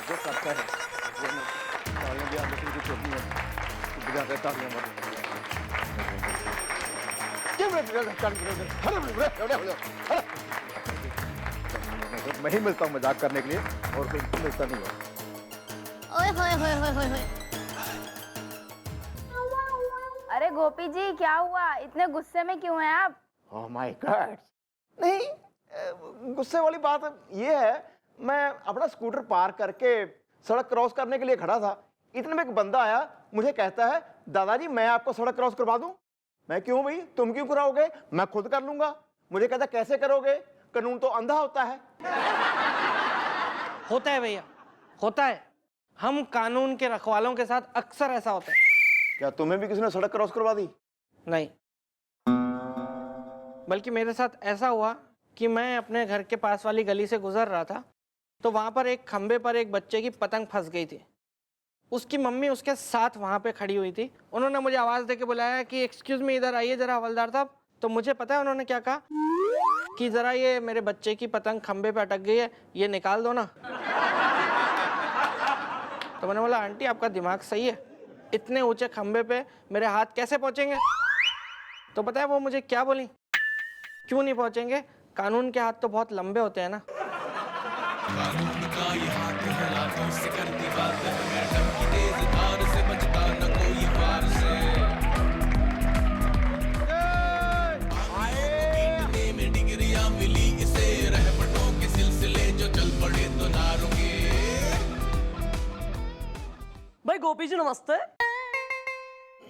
जो करता है वो मैं तालियां भी आगे की छोटी है बजा के तालियां मार मैं ही मिलता हूँ मजाक करने के लिए और कोई मिलता नहीं है। ओए होए होए होए होए होए। अरे गोपी जी क्या हुआ, इतने गुस्से में क्यों हैं आप? ओह माय गॉड, नहीं गुस्से वाली बात ये है, मैं अपना स्कूटर पार्क करके सड़क क्रॉस करने के लिए खड़ा था। इतने में एक बंदा आया, मुझे कहता है दादाजी मैं आपको सड़क क्रॉस करवा दूं। मैं क्यों भाई, तुम क्यों कराओगे, मैं खुद कर लूंगा। मुझे कहता कैसे करोगे, कानून तो अंधा होता है। होता है भैया, होता है। हम कानून के रखवालों के साथ अक्सर ऐसा होता है। क्या तुम्हें भी किसी ने सड़क क्रॉस करवा दी? नहीं, बल्कि मेरे साथ ऐसा हुआ कि मैं अपने घर के पास वाली गली से गुजर रहा था, तो वहां पर एक खंबे पर एक बच्चे की पतंग फंस गई थी। उसकी मम्मी उसके साथ वहां पे खड़ी हुई थी। उन्होंने मुझे आवाज देके बुलाया कि एक्सक्यूज मी, इधर आइए जरा हवलदार साहब। तो मुझे पता है उन्होंने क्या कहा कि जरा ये मेरे बच्चे की पतंग खंबे पे अटक गई है, ये निकाल दो ना। तो मैंने बोला आंटी आपका दिमाग सही है, इतने ऊंचे खंबे पे मेरे हाथ कैसे पहुंचेंगे? तो पता है वो मुझे क्या बोली, क्यों नहीं पहुंचेंगे, कानून के हाथ तो बहुत लंबे होते हैं ना। कानून का ये हाथ है, लाठों से करती बात है, मैडम की तेज धार से बचता न कोई वार से। गिनने में डिग्रियां मिली इसे, रहमतों के सिलसिले जो चल पड़े तो ना रुके। भाई गोपी जी नमस्ते।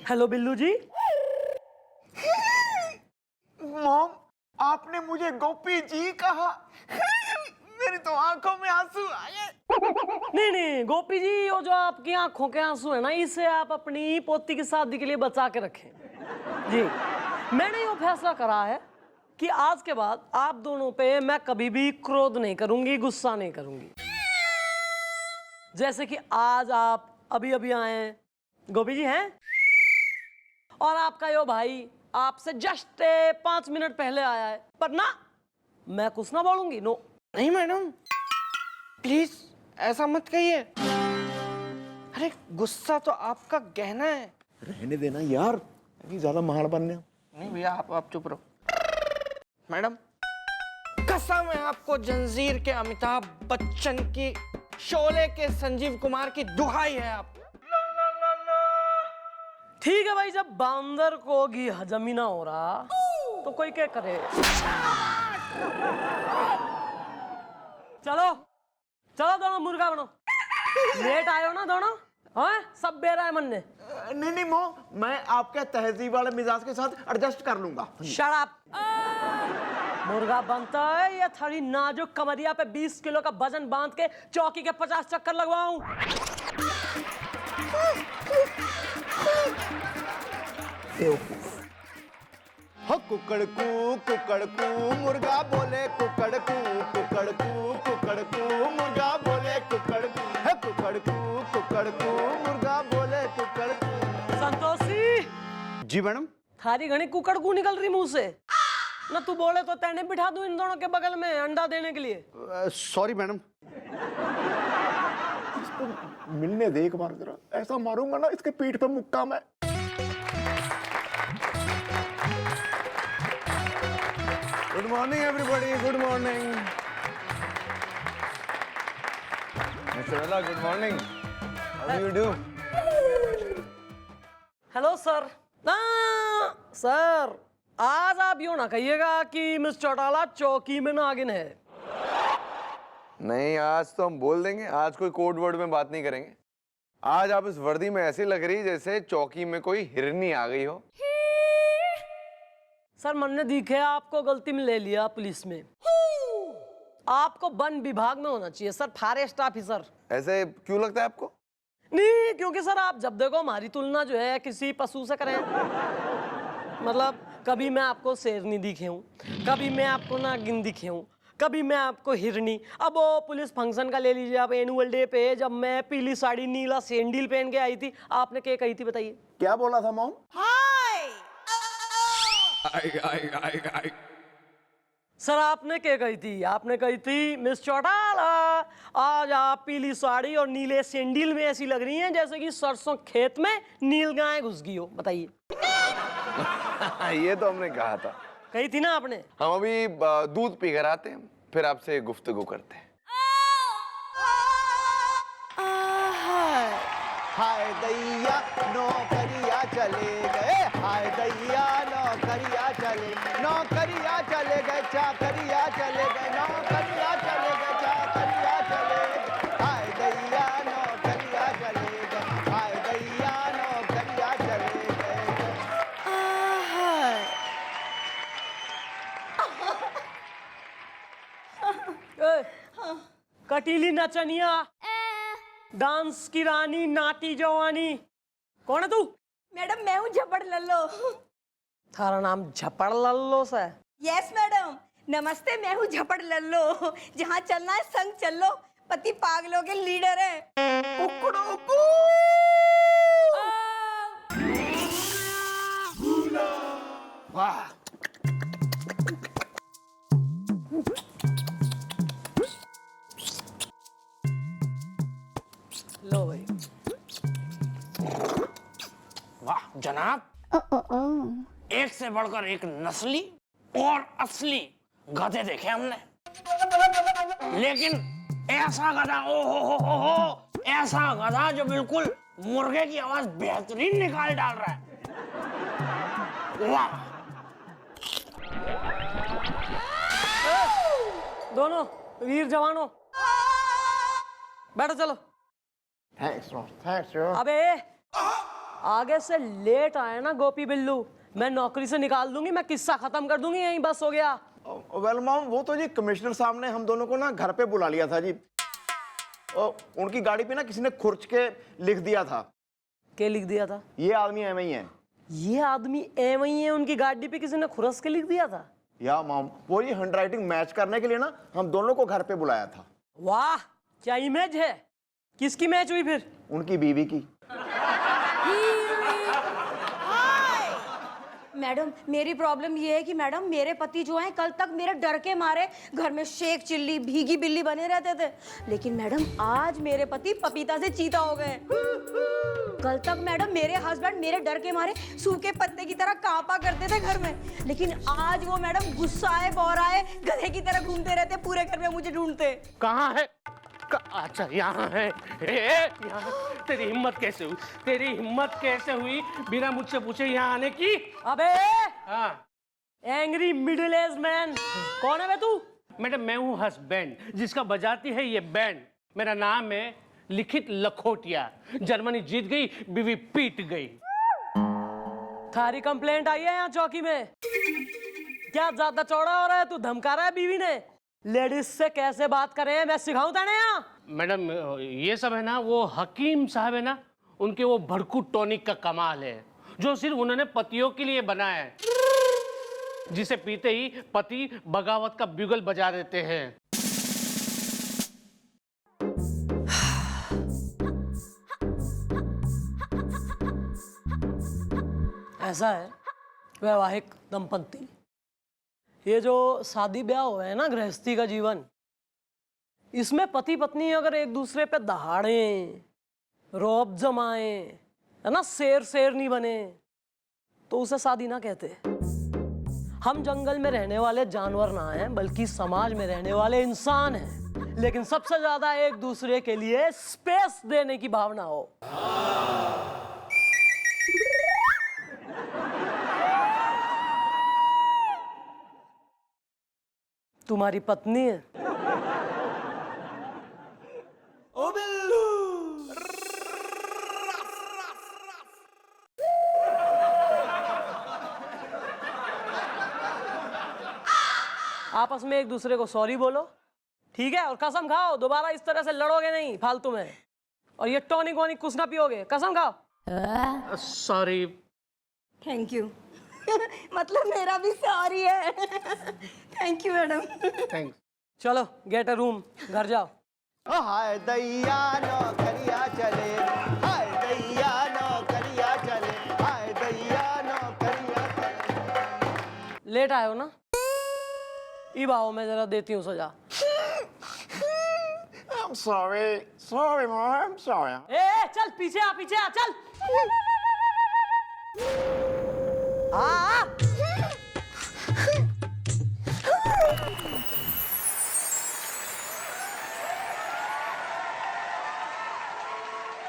हेलो बिल्लू जी। मॉम, आपने मुझे गोपी जी कहा। मेरी तो आंखों में आंसू आए। नहीं नहीं गोपी जी, वो जो आपकी आंखों के आंसू है ना, इसे आप अपनी पोती की शादी के लिए बचा के रखें। जी, मैंने ये फैसला करा है कि आज के बाद आप दोनों पे मैं कभी भी क्रोध नहीं करूंगी, गुस्सा नहीं करूंगी। जैसे कि आज आप अभी अभी आए हैं, गोपी जी हैं, और आपका यो भाई आपसे जस्ट 5 मिनट पहले आया है, पर ना मैं कुछ ना बोलूंगी। नो नहीं मैडम, प्लीज ऐसा मत कहिए। अरे गुस्सा तो आपका गहना है। रहने देना यार, अभी ज्यादा महान बनने। नहीं भैया, आप चुप रहो। मैडम कसम है आपको, जंजीर के अमिताभ बच्चन की, शोले के संजीव कुमार की दुहाई है आप। ठीक है भाई, जब बांदर को घी हजम ही ना हो रहा तो कोई क्या करे। चलो चलो दोनों मुर्गा बनो। लेट आए हो ना दोनों, हाँ सब बेरा है मन ने। नहीं नहीं मो, मैं आपके तहजीब वाले मिजाज के साथ एडजस्ट कर लूंगा। Shut up. मुर्गा बनता है या थोड़ी नाजुक कमरिया पे 20 किलो का वजन बांध के चौकी के 50 चक्कर लगवाऊं? हो कुकड़कू मुर्गा बोले कुकड़कू मुर्गा बोले कुकड़कू है कुकड़कू मुर्गा बोले कुकड़कू। संतोषी जी मैडम। थारी घनी कुकड़कू निकल रही मुंह से ना, तू बोले तो तेने बिठा दूं इन दोनों के बगल में अंडा देने के लिए। Sorry madam. इसको मिलने दे एक बार जरा, ऐसा मारूंगा ना इसके पीठ पे मुक्का मैं। Good morning everybody, good morning. Mister वेला, good morning. How do you do? Hello sir. Sir आज आप यूं ना कहिएगा कि मिस चौटाला चौकी में नागिन है। नहीं, आज तो हम बोल देंगे, आज कोई कोड वर्ड में बात नहीं करेंगे। आज आप इस वर्दी में ऐसी लग रही जैसे चौकी में कोई हिरनी आ गई हो। सर मन ने दिखे आपको गलती में ले लिया पुलिस में। आपको वन विभाग में होना चाहिए सर, फॉरेस्ट ऑफिसर। ऐसे क्यों लगता है आपको? नहीं, क्योंकि सर आप जब देखो हमारी तुलना जो है किसी पशु से करें। मतलब कभी मैं आपको शेरनी दिखे हूँ, कभी मैं आपको नागिन दिखे हूँ, कभी मैं आपको हिरनी। अब वो पुलिस फंक्शन का ले लीजिए आप, एनुअल डे पे जब मैं पीली साड़ी नीला सैंडल पहन के आई थी, आपने क्या कही थी बताइए? क्या बोला था मॉम? सर आपने क्या कही थी? आपने कही थी मिस चौटाला आज आप पीली साड़ी और नीले सैंडल में ऐसी लग रही हैं जैसे कि सरसों खेत में नील गाय घुस गई हो। बताइए। ये तो हमने कहा था। कही थी ना आपने। हम अभी दूध पी कर आते हैं, फिर आपसे गुफ्तगू करते हैं। हाय दैया नौकरिया चले गए, हाय दैया नौकरिया चले गए, चाकरिया चले गए, नौकरिया चले गए, चाकरिया चले गए, हाय दैया नौकरिया चले गए, हाय दैया नौकरिया चले गए। कटीली नचनिया, डांस की रानी, नाटी जवानी, कौन है तू? मैडम मैं हूँ झपड़ लल्लो। थारा नाम झपड़ लल्लो से? यस मैडम, नमस्ते, मैं हूँ झपड़ लल्लो। जहाँ चलना है संग चल लो, पति पागलों के लीडर है। वाह, लो भाई। वाह जनाब, एक से बढ़कर एक नस्ली और असली गधे देखे हमने, लेकिन ऐसा गधा, ओ हो, ऐसा गधा जो बिल्कुल मुर्गे की आवाज बेहतरीन निकाल डाल रहा है। वाह। दोनों वीर जवानों, बैठो चलो। थैंक्स अबे आगे से लेट आए ना गोपी बिल्लू, मैं नौकरी से निकाल दूंगी, मैं किस्सा खत्म कर दूंगी, यहीं बस हो गया। वेल मैम, वो तो जी कमिश्नर साहब ने हम दोनों को ना घर पे बुला लिया था जी। उनकी गाड़ी पे ना किसी ने खुरच के लिख दिया था। क्या लिख दिया था? ये आदमी एम ही है। ये आदमी एम ही है, उनकी गाड़ी पे किसी ने खुरस के लिख दिया था? या मैम, वो ये हैंडराइटिंग मैच करने के लिए ना हम दोनों को घर पे बुलाया था। वाह, क्या इमेज है। किसकी मैच हुई फिर? उनकी बीवी की। मैडम मेरी प्रॉब्लम ये है कि मैडम मेरे पति जो हैं कल तक मेरे डर के मारे घर में शेख चिल्ली भीगी बिल्ली बने रहते थे, लेकिन मैडम आज मेरे पति पपीता से चीता हो गए। कल तक मैडम मेरे हस्बैंड मेरे डर के मारे सूखे पत्ते की तरह कांपा करते थे घर में, लेकिन आज वो मैडम गुस्साए बौराए गधे की तरह घूमते रहते, पूरे घर में मुझे ढूंढते। कहाँ है? अच्छा यहाँ है। यहाँ तेरी हिम्मत कैसे हुई? तेरी हिम्मत कैसे हुई बिना मुझसे पूछे यहाँ आने की? अबे हाँ एंग्री मिडिल एज मैन, कौन है बे तू? मैडम मैं हूँ हस्बैंड जिसका बजाती है ये बैंड। मेरा नाम है लिखित लखोटिया। जर्मनी जीत गई, बीवी पीट गई। थारी कंप्लेंट आई है यहाँ चौकी में। क्या ज्यादा चौड़ा हो रहा है? तू धमका रहा है बीवी ने? लेडीज से कैसे बात करें मैं सिखाऊं तेने यहाँ? मैडम ये सब है ना, वो हकीम साहब है ना, उनके वो भड़कू टॉनिक का कमाल है जो सिर्फ उन्होंने पतियों के लिए बनाया है, जिसे पीते ही पति बगावत का ब्यूगल बजा देते हैं। ऐसा है वैवाहिक दंपति, ये जो शादी ब्याह हुआ है ना, गृहस्थी का जीवन, इसमें पति पत्नी अगर एक दूसरे पे दहाड़ें, रौब जमाएं, है ना, शेर शेरनी बने, तो उसे शादी ना कहते। हम जंगल में रहने वाले जानवर ना हैं, बल्कि समाज में रहने वाले इंसान हैं, लेकिन सबसे ज्यादा एक दूसरे के लिए स्पेस देने की भावना हो। तुम्हारी पत्नी है। ओ बिल्लू। आपस में एक दूसरे को सॉरी बोलो, ठीक है? और कसम खाओ दोबारा इस तरह से लड़ोगे नहीं फालतू में, और ये टॉनिक वॉनिक कुछ ना पियोगे, कसम खाओ। सॉरी। Thank you. मतलब मेरा भी सॉरी है। Thank you madam. थैंक्स। चलो गेट अ रूम, घर जाओ। हाय दैया नौकरिया चले, हाय दैया नौकरिया चले, हाय दैया नौकरिया चले। लेट आए हो ना, इब आओ, मैं जरा देती हूँ सजा। sorry mom, I'm sorry. चल पीछे आ चल आ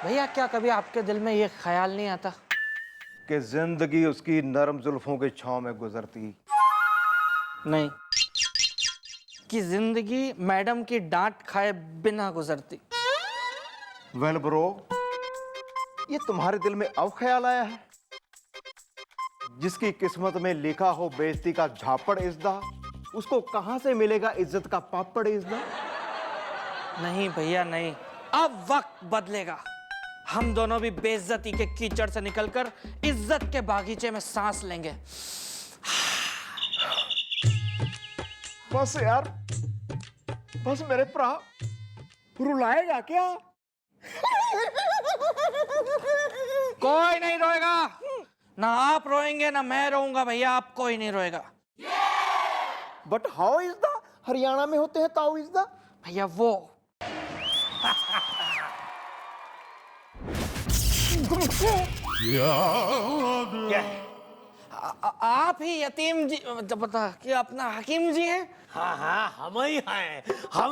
भैया क्या कभी आपके दिल में ये ख्याल नहीं आता कि जिंदगी उसकी नरम जुल्फों के छांव में गुजरती? नहीं, कि जिंदगी मैडम की डांट खाए बिना गुजरती? वेल ब्रो, ये तुम्हारे दिल में अब ख्याल आया है? जिसकी किस्मत में लिखा हो बेइज्जती का झापड़ इज़्ज़ा, उसको कहां से मिलेगा इज्जत का पापड़ इज़्ज़ा? नहीं भैया नहीं, अब वक्त बदलेगा। हम दोनों भी बेइज्जती के कीचड़ से निकलकर इज्जत के बागीचे में सांस लेंगे। बस यार, बस मेरे भरा, रुलाएगा क्या? कोई नहीं रोएगा, ना आप रोएंगे ना मैं रोऊंगा भैया, आप कोई नहीं रोएगा। But how is the Haryana में होते हैं ताऊ इज द? भैया वो आप ही यतीम जी बता कि अपना हकीम जी हैं? हाँ हाँ हम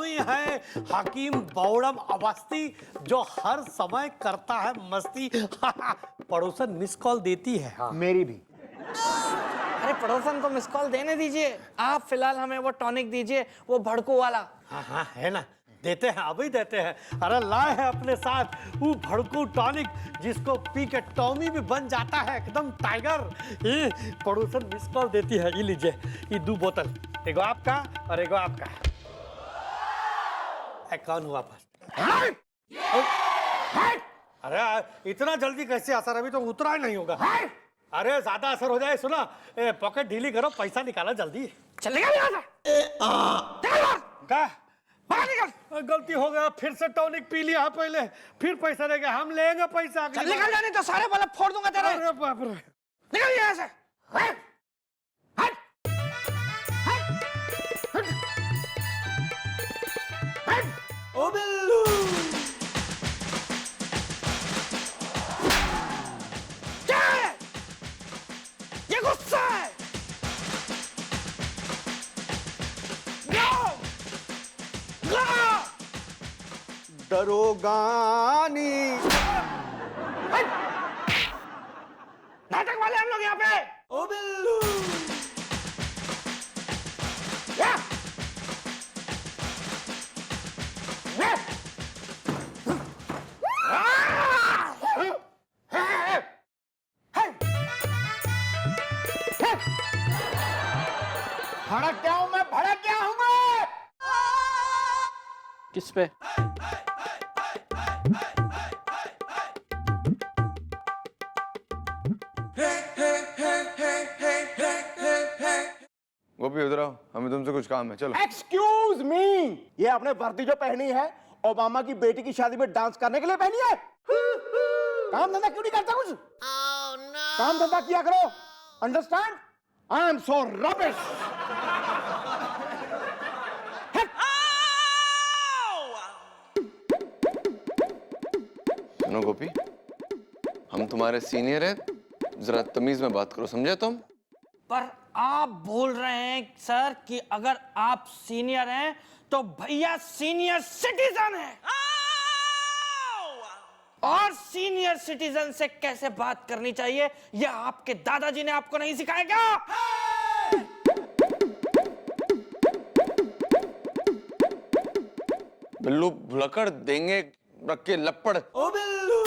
ही हैं हकीम बौड़म अवस्थी जो हर समय करता है मस्ती। पड़ोसन मिस कॉल देती है। हाँ। मेरी भी। अरे पड़ोसन को मिस कॉल देने दीजिए, आप फिलहाल हमें वो टॉनिक दीजिए, वो भड़कू वाला। हाँ हाँ है ना, देते हैं, अभी देते हैं। अरे लाए हैं अपने साथ वो भड़कू टॉनिक जिसको पी के टॉमी भी बन जाता है एकदम टाइगर। ये पड़ोसन मिस कॉल देती है, ये लीजिए, ये 2 बोतल, एगो आपका और एगो आपका। कौन हुआ पास? अरे इतना जल्दी कैसे असर, अभी तो उतरा ही नहीं होगा। अरे ज्यादा असर हो जाए, सुना, पॉकेट ढीली करो, पैसा निकाला जल्दी। चलेगा गलती हो गया, फिर से टॉनिक पी लिया पहले, फिर पैसा देगा, हम लेंगे पैसा। चल निकल जाने तो सारे बल्ब फोड़ दूंगा तेरे। अरे बाप रे, निकल यहाँ से। ओ बिल्लू, क्या है? ये गुस्सा है। दरोगानी नाटक वाले हम लोग यहाँ पे। ओ बिल्लू, भड़क गया हूं मैं, भड़क गया हूं मैं। किस पे? गोपी उधर आओ, हमें तुमसे कुछ काम है, चलो। एक्सक्यूज मी, ये आपने वर्दी जो पहनी है ओबामा की बेटी की शादी में डांस करने के लिए पहनी है? काम धंधा क्यों नहीं करता कुछ? काम धंधा किया करो, understand? I am so rubbish. सुनो गोपी, हम तुम्हारे सीनियर हैं, जरा तमीज में बात करो, समझे तुम? पर आप बोल रहे हैं सर कि अगर आप सीनियर हैं तो भैया सीनियर सिटीजन हैं, और सीनियर सिटीजन से कैसे बात करनी चाहिए यह आपके दादाजी ने आपको नहीं सिखाया क्या? बिल्लू भुलक्कड़ देंगे रख के लपड़। ओ बिल्लू,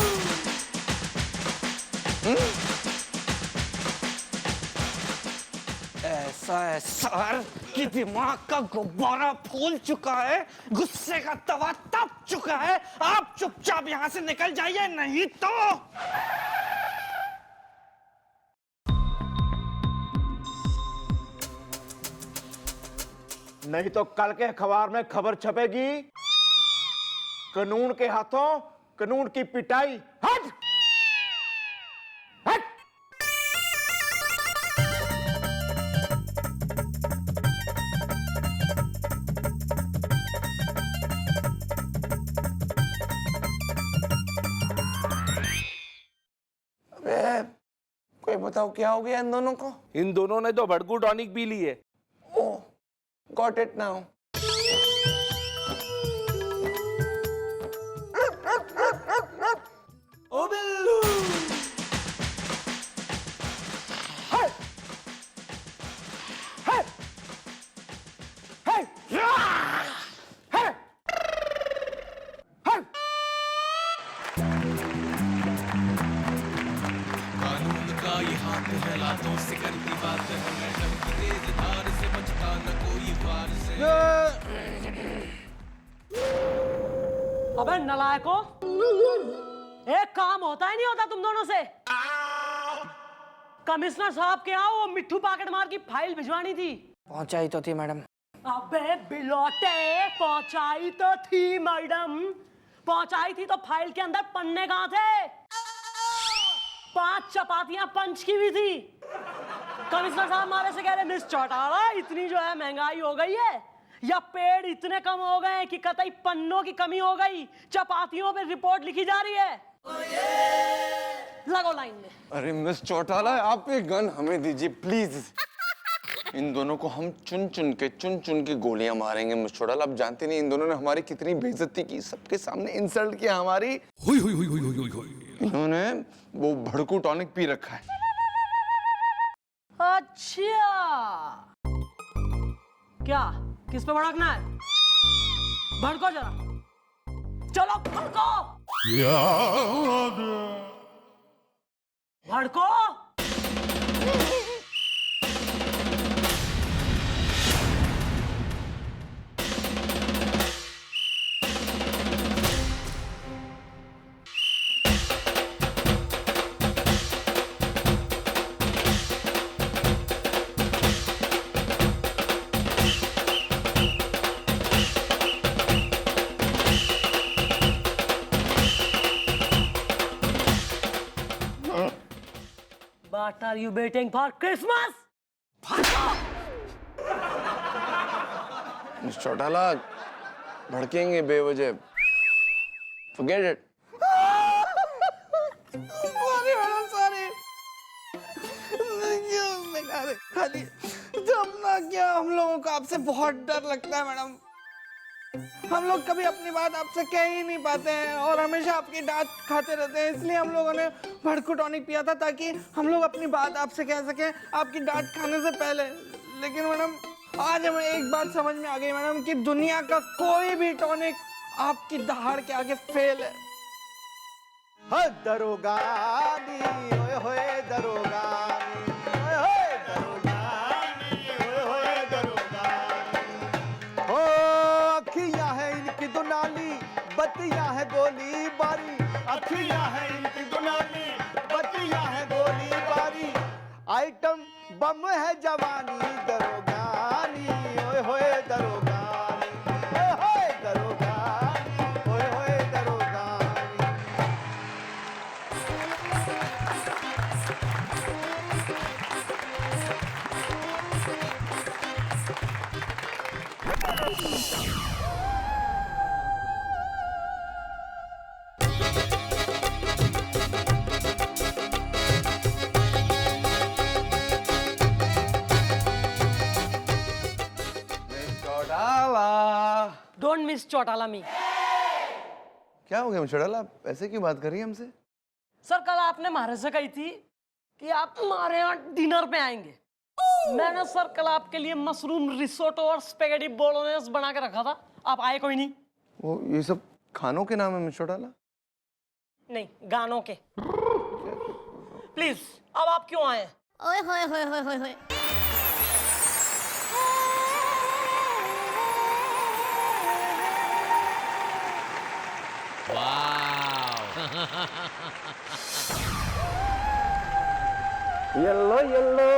ऐसा है सर कि दिमाग का गुब्बारा फूल चुका है, गुस्से का तवा तप चुका है। आप चुपचाप यहां से निकल जाइए, नहीं तो नहीं तो कल के अखबार में खबर छपेगी, कानून के हाथों कानून की पिटाई। हट हट। ये बताओ क्या हो गया इन दोनों को? इन दोनों ने तो भड़कू टॉनिक पी ली है। ओह, गॉट इट नाउ। ओ बिल्लू, हाय हाय हाय हाय हाय। कानून का ये हाथ है, लातों से करती बात है, मैडम की तेज धार से बचता न कोई वार से। अबे नलायको, एक काम होता ही नहीं होता तुम दोनों से। कमिश्नर साहब के यहाँ वो मिट्ठू पाकेट मार की फाइल भिजवानी थी। पहुंचाई तो थी मैडम। अबे बिलोटे, पहुंचाई तो थी मैडम, पहुंचाई थी तो फाइल के अंदर पन्ने कहाँ थे? 5 चपातियां पंच की भी थी। कमिश्नर साहब हमारे से कह रहे मिस चौटाला, इतनी जो है महंगाई हो गई है या पेड़ इतने कम हो गए कि कतई पन्नों की कमी हो गई, चपातियों पे रिपोर्ट लिखी जा रही है। लगो लाइन में। अरे मिस चौटाला, आप ये गन हमें दीजिए प्लीज। इन दोनों को हम चुन चुन के गोलियां मारेंगे मिस चौटाला। आप जानते नहीं इन दोनों ने हमारी कितनी बेइज्जती की, सबके सामने इंसल्ट किया हमारी। इन्होंने वो भड़कू टॉनिक पी रखा है। अच्छा, क्या किस पे भड़कना है? भड़को जरा, चलो भड़को, भड़को। What are you waiting for Christmas? Miss Chautala, भड़केंगे बेवजह। Forget it. Sorry madam, sorry. खाली जब ना क्या हम लोगों को आपसे बहुत डर लगता है मैडम। हम लोग कभी अपनी बात आपसे कह ही नहीं पाते हैं और हमेशा आपकी डांट खाते रहते हैं, इसलिए हम लोगों ने भड़कू टॉनिक पिया था ताकि हम लोग अपनी बात आपसे कह सकें आपकी डांट खाने से पहले। लेकिन मैडम आज हमें एक बात समझ में आ गई मैडम कि दुनिया का कोई भी टॉनिक आपकी दहाड़ के आगे फेल है। हाँ दरोगानी, ओए होए दरोगानी, ओए होए दरोगानी, ओए होए दरोगानी। ओ अखियां है इनकी दुनाली, बत्तियां है गोली बारी। अखियां है इनकी दुनाली, बत्तियां है गोली बारी। आइटम बम है जवानी, दरोगानी, ओए होए दरोगानी, ओए होए दरोगानी, ओए होए दरोगानी। Don't miss चौटाला मी। क्या हो गया मिस चौटाला, ऐसे क्यों बात कर रही है हमसे? सर कल आपने हमारे से कही थी कि आप हमारे यहाँ डिनर पे आएंगे। मैंने सर कल आपके लिए मशरूम रिसोटो और स्पेगेटी बोलोनेस बना के रखा था, आप आए कोई नहीं। वो ये सब खानों के नाम है मिस चौटाला? नहीं, गानों के। प्लीज अब आप क्यों आए? ओए होए होए होए होए होए। येलो येलो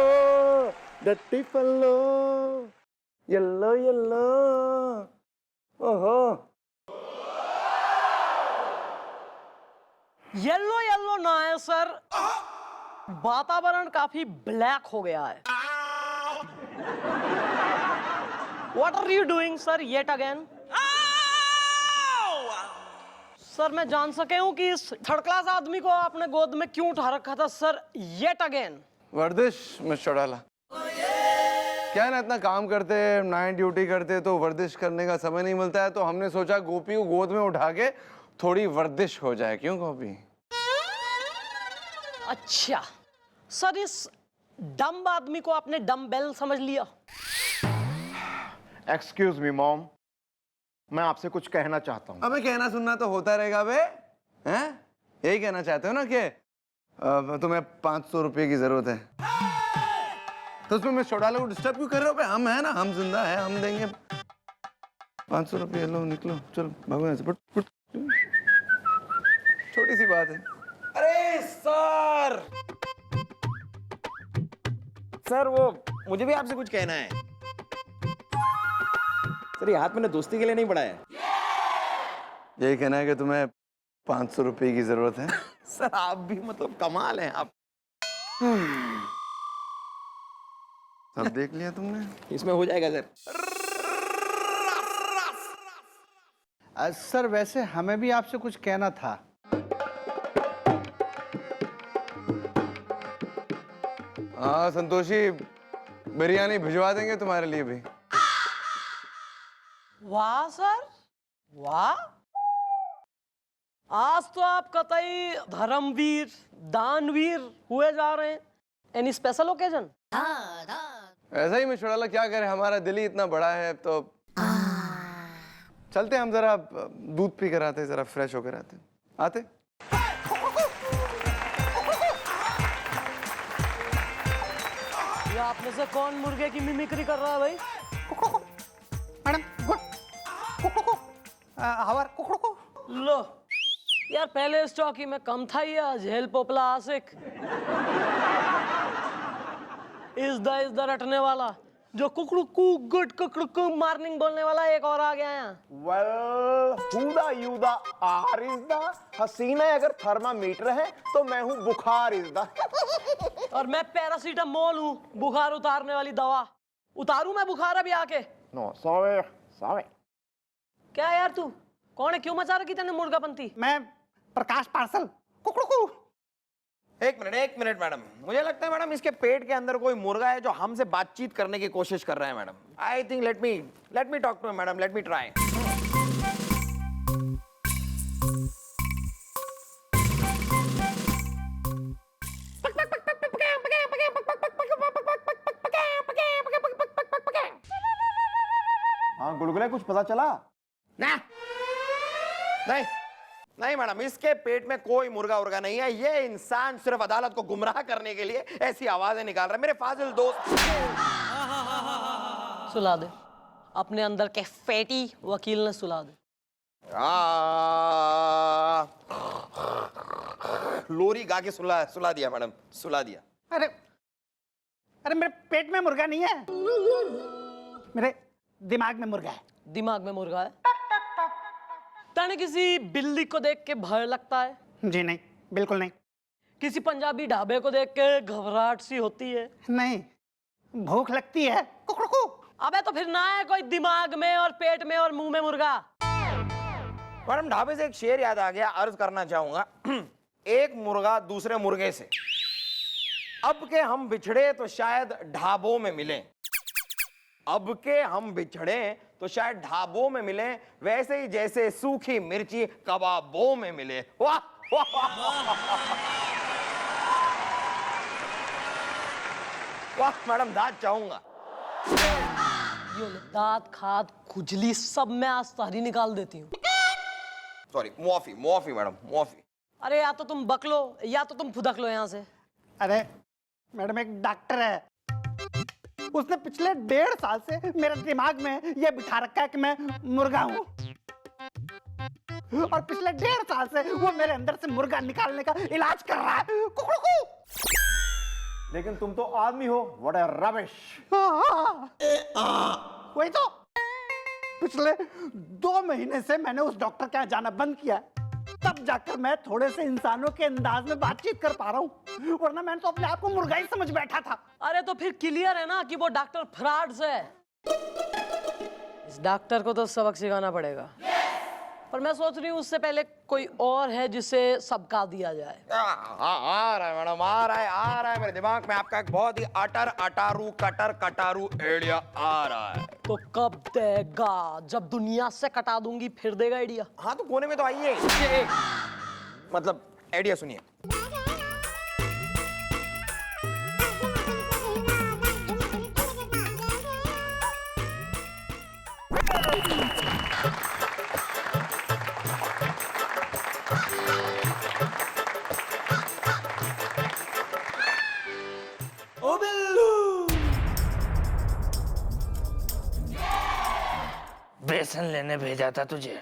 डट्टी फल्लो, येलो येलो। ओहो, येलो येलो ना है सर, वातावरण काफी ब्लैक हो गया है। What are you doing, sir? Yet again? Sir मैं जान सके हूं कि इस थर्ड क्लास आदमी को आपने गोद में क्यों उठा रखा था सर? Yet again? वर्दिश मिस चौड़ाला। क्या है ना, इतना काम करते हैं, नाइट ड्यूटी करते तो वर्दिश करने का समय नहीं मिलता है, तो हमने सोचा गोपी को गोद में उठा के थोड़ी वर्दिश हो जाए। क्यों गोपी? अच्छा सर, इस डम्ब आदमी को आपने डम्बेल समझ लिया? एक्सक्यूज मी मॉम, मैं आपसे कुछ कहना चाहता हूँ। अबे कहना सुनना तो होता रहेगा बे, हैं? यही कहना चाहते हो ना कि तुम्हें 500 रुपये की जरूरत है, तो उसमें मैं चौड़ाला को डिस्टर्ब क्यों कर रहे हो? बे हम है ना, हम जिंदा है, हम देंगे 500 रुपये। लो निकलो, चलो भागो यहाँ से, फुट फुट। छोटी सी बात है। अरे सर, सर वो मुझे भी आपसे कुछ कहना है। सर ये हाथ मैंने दोस्ती के लिए नहीं बढ़ाया। यही कहना है कि तुम्हें 500 रुपये की जरूरत है? सर आप भी मतलब कमाल हैं आप। सब देख लिया तुमने? इसमें हो जाएगा सर। सर वैसे हमें भी आपसे कुछ कहना था। हाँ संतोषी, बिरयानी भिजवा देंगे तुम्हारे लिए भी। वाह सर, वाह, आज तो आप कतई धर्मवीर दानवीर हुए जा रहे हैं। Any special occasion? ऐसा ही मिस चौड़ाला, क्या करे, हमारा दिल ही इतना बड़ा है। तो चलते हम जरा दूध पी कर आते, जरा फ्रेश होकर आते। ये आप में से कौन मुर्गे की मिमिक्री कर रहा है भाई? मैडम हवर लो यार, पहले इस चौकी में कम था ये झेल पोपला आशिक। इस द रटने वाला, जो कुकड़ू गुड कुकड़ू मॉर्निंग बोलने वाला एक और आ गया यहाँ। हुदा युदा आरिज़दा, हसीना अगर थर्मामीटर है तो मैं हूँ बुखार इज़दा। और मैं पैरासीटामोल हूँ, बुखार उतारने वाली दवा। उतारूं मैं बुखार अभी आके? No sorry sorry. क्या यार तू कौन है? क्यों मचा रखी तेने मुर्गापंती? मैं प्रकाश पार्सल कुकड़ू। एक मिनट मैडम, मुझे लगता है मैडम इसके पेट के अंदर कोई मुर्गा है जो हमसे बातचीत करने की कोशिश कर रहा है madam. I think let me talk to madam, let me try. हाँ गुलगुले, कुछ पता चला? नहीं मैडम, इसके पेट में कोई मुर्गा उर्गा नहीं है। ये इंसान सिर्फ अदालत को गुमराह करने के लिए ऐसी आवाजें निकाल रहा है। मेरे फाजिल दोस्त, सुला दे अपने अंदर के फैटी वकील ने, सुला दे। लोरी गा के सुला दिया मैडम, सुला दिया। अरे मेरे पेट में मुर्गा नहीं है, मेरे दिमाग में मुर्गा है। दिमाग में मुर्गा है? तने किसी बिल्ली को देख के भय लगता है? जी नहीं, बिल्कुल नहीं। किसी पंजाबी ढाबे को देख के घबराहट सी होती है? नहीं, भूख लगती है। कुकड़ू। अबे तो फिर ना है कोई दिमाग में और पेट में और मुंह में मुर्गा। मैडम ढाबे से एक शेर याद आ गया, अर्ज करना चाहूंगा। एक मुर्गा दूसरे मुर्गे से, अब के हम बिछड़े तो शायद ढाबों में मिले। अब के हम बिछड़े तो शायद ढाबों में मिले, वैसे ही जैसे सूखी मिर्ची कबाबों में मिले। वाह वाह मैडम, दांत चाहूंगा। दांत खाद खुजली सब मैं आज तारी निकाल देती हूँ। सॉरी, मुआफी मैडम, मुआफी। अरे या तो तुम बकलो या तो तुम फुदक लो यहाँ से। अरे मैडम, एक डॉक्टर है, उसने पिछले 1.5 साल से मेरे दिमाग में ये बिठा रखा है कि मैं मुर्गा हूँ, और पिछले 1.5 साल से वो मेरे अंदर से मुर्गा निकालने का इलाज कर रहा है। कुकड़ू। लेकिन तुम तो आदमी हो, व्हाट अ रबिश। वही तो, पिछले 2 महीने से मैंने उस डॉक्टर के यहाँ जाना बंद किया, तब जाकर मैं थोड़े से इंसानों के अंदाज में बातचीत कर पा रहा हूँ, वरना मैंने तो अपने आप को मुर्गा ही समझ बैठा था। अरे तो फिर क्लियर है ना कि वो डॉक्टर फ्रॉड है। इस डॉक्टर को तो सबक सिखाना पड़ेगा। पर मैं सोच रही हूँ उससे पहले कोई और है जिसे सबका दिया जाए। आ रहा है मैडम, आ रहा है मेरे दिमाग में आपका एक बहुत ही अटारू कटारू आइडिया आ रहा है। तो कब देगा? जब दुनिया से कटा दूंगी फिर देगा आइडिया। हाँ तो कोने में तो आइए, ये मतलब आइडिया सुनिए। बेसन लेने भेजा था तुझे,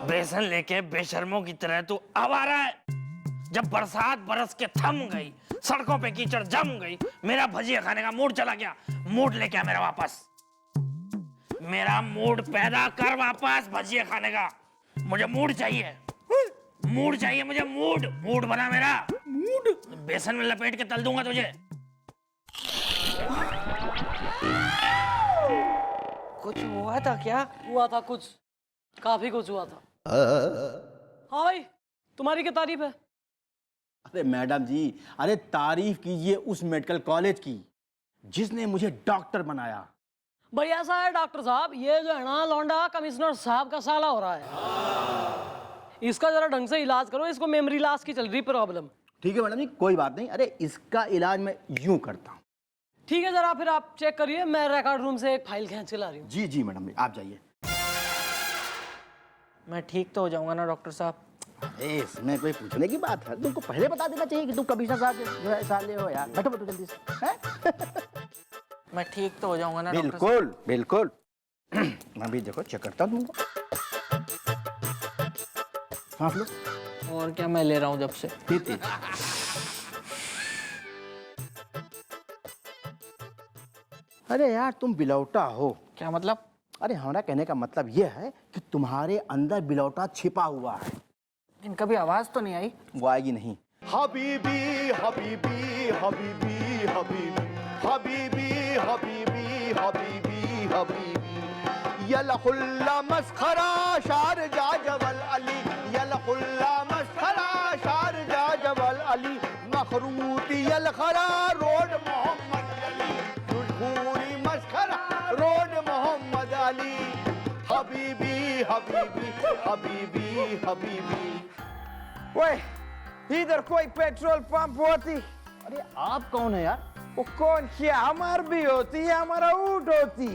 बेसन लेके बेशर्मों की तरह तू आवारा है। जब बरसात बरस के थम गई, सड़कों पे कीचड़ जम गई, मेरा भजिया खाने का मूड चला गया। मूड लेके आ मेरा वापस, मेरा मूड पैदा कर वापस भजिया खाने का। मुझे मूड चाहिए, मूड चाहिए मुझे, मूड बना मेरा। बेसन में लपेट के तल दूंगा तुझे। कुछ हुआ था क्या? हुआ था कुछ, काफी कुछ हुआ था। हाँ भाई, तुम्हारी क्या तारीफ है? अरे मैडम जी, अरे तारीफ कीजिए उस मेडिकल कॉलेज की जिसने मुझे डॉक्टर बनाया। भाई ऐसा है डॉक्टर साहब, ये जो है ना लौंडा कमिश्नर साहब का साला हो रहा है। इसका जरा ढंग से इलाज करो, इसको मेमोरी लॉस की चल रही प्रॉब्लम। ठीक है मैडम जी, कोई बात नहीं। अरे इसका इलाज मैं यूं करता हूँ। ठीक है, जरा फिर आप चेक करिए, मैं रिकॉर्ड रूम से एक फाइल खींच के ला रही हूँ। जी जी मैडम जी, आप जाइए। मैं ठीक तो हो जाऊंगा ना डॉक्टर साहब? इसमें कोई पूछने की बात है? तुमको पहले बता देना चाहिए कि तुम कमिश्नर साहब जो है साले हो यार। बैठो बैठो जल्दी से, हैं? मैं ठीक तो हो जाऊंगा ना डॉक्टर साहब? बिल्कुल बिल्कुल। मैं भी देखो चेक करता हूँ तुमको। सांस लो। और क्या मैं ले रहा हूँ जब से। ठीक। अरे यार तुम बिलौटा हो। क्या मतलब? अरे हमारा कहने का मतलब यह है कि तुम्हारे अंदर बिलौटा छिपा हुआ है। इनका भी आवाज तो नहीं आई? वो आएगी नहीं। हबीबी हबीबी हबीबी हबीबी हबीबी हबीबी हबीबी हबीबी यलहुल्ला मस्खरा शारजा जबल अली यलहुल्ला मस्खरा शारजा जबल अली मखरूती यलखरा रोड मोहम्मद अली दुलहूरी मस्खरा रोड मोहम्मद अली हबीबी हबीबी हबीबी हबीबी। ओए इधर कोई पेट्रोल पंप होती? अरे आप कौन है यार? वो कौन क्या, हमार भी होती है, हमारा ऊँट होती।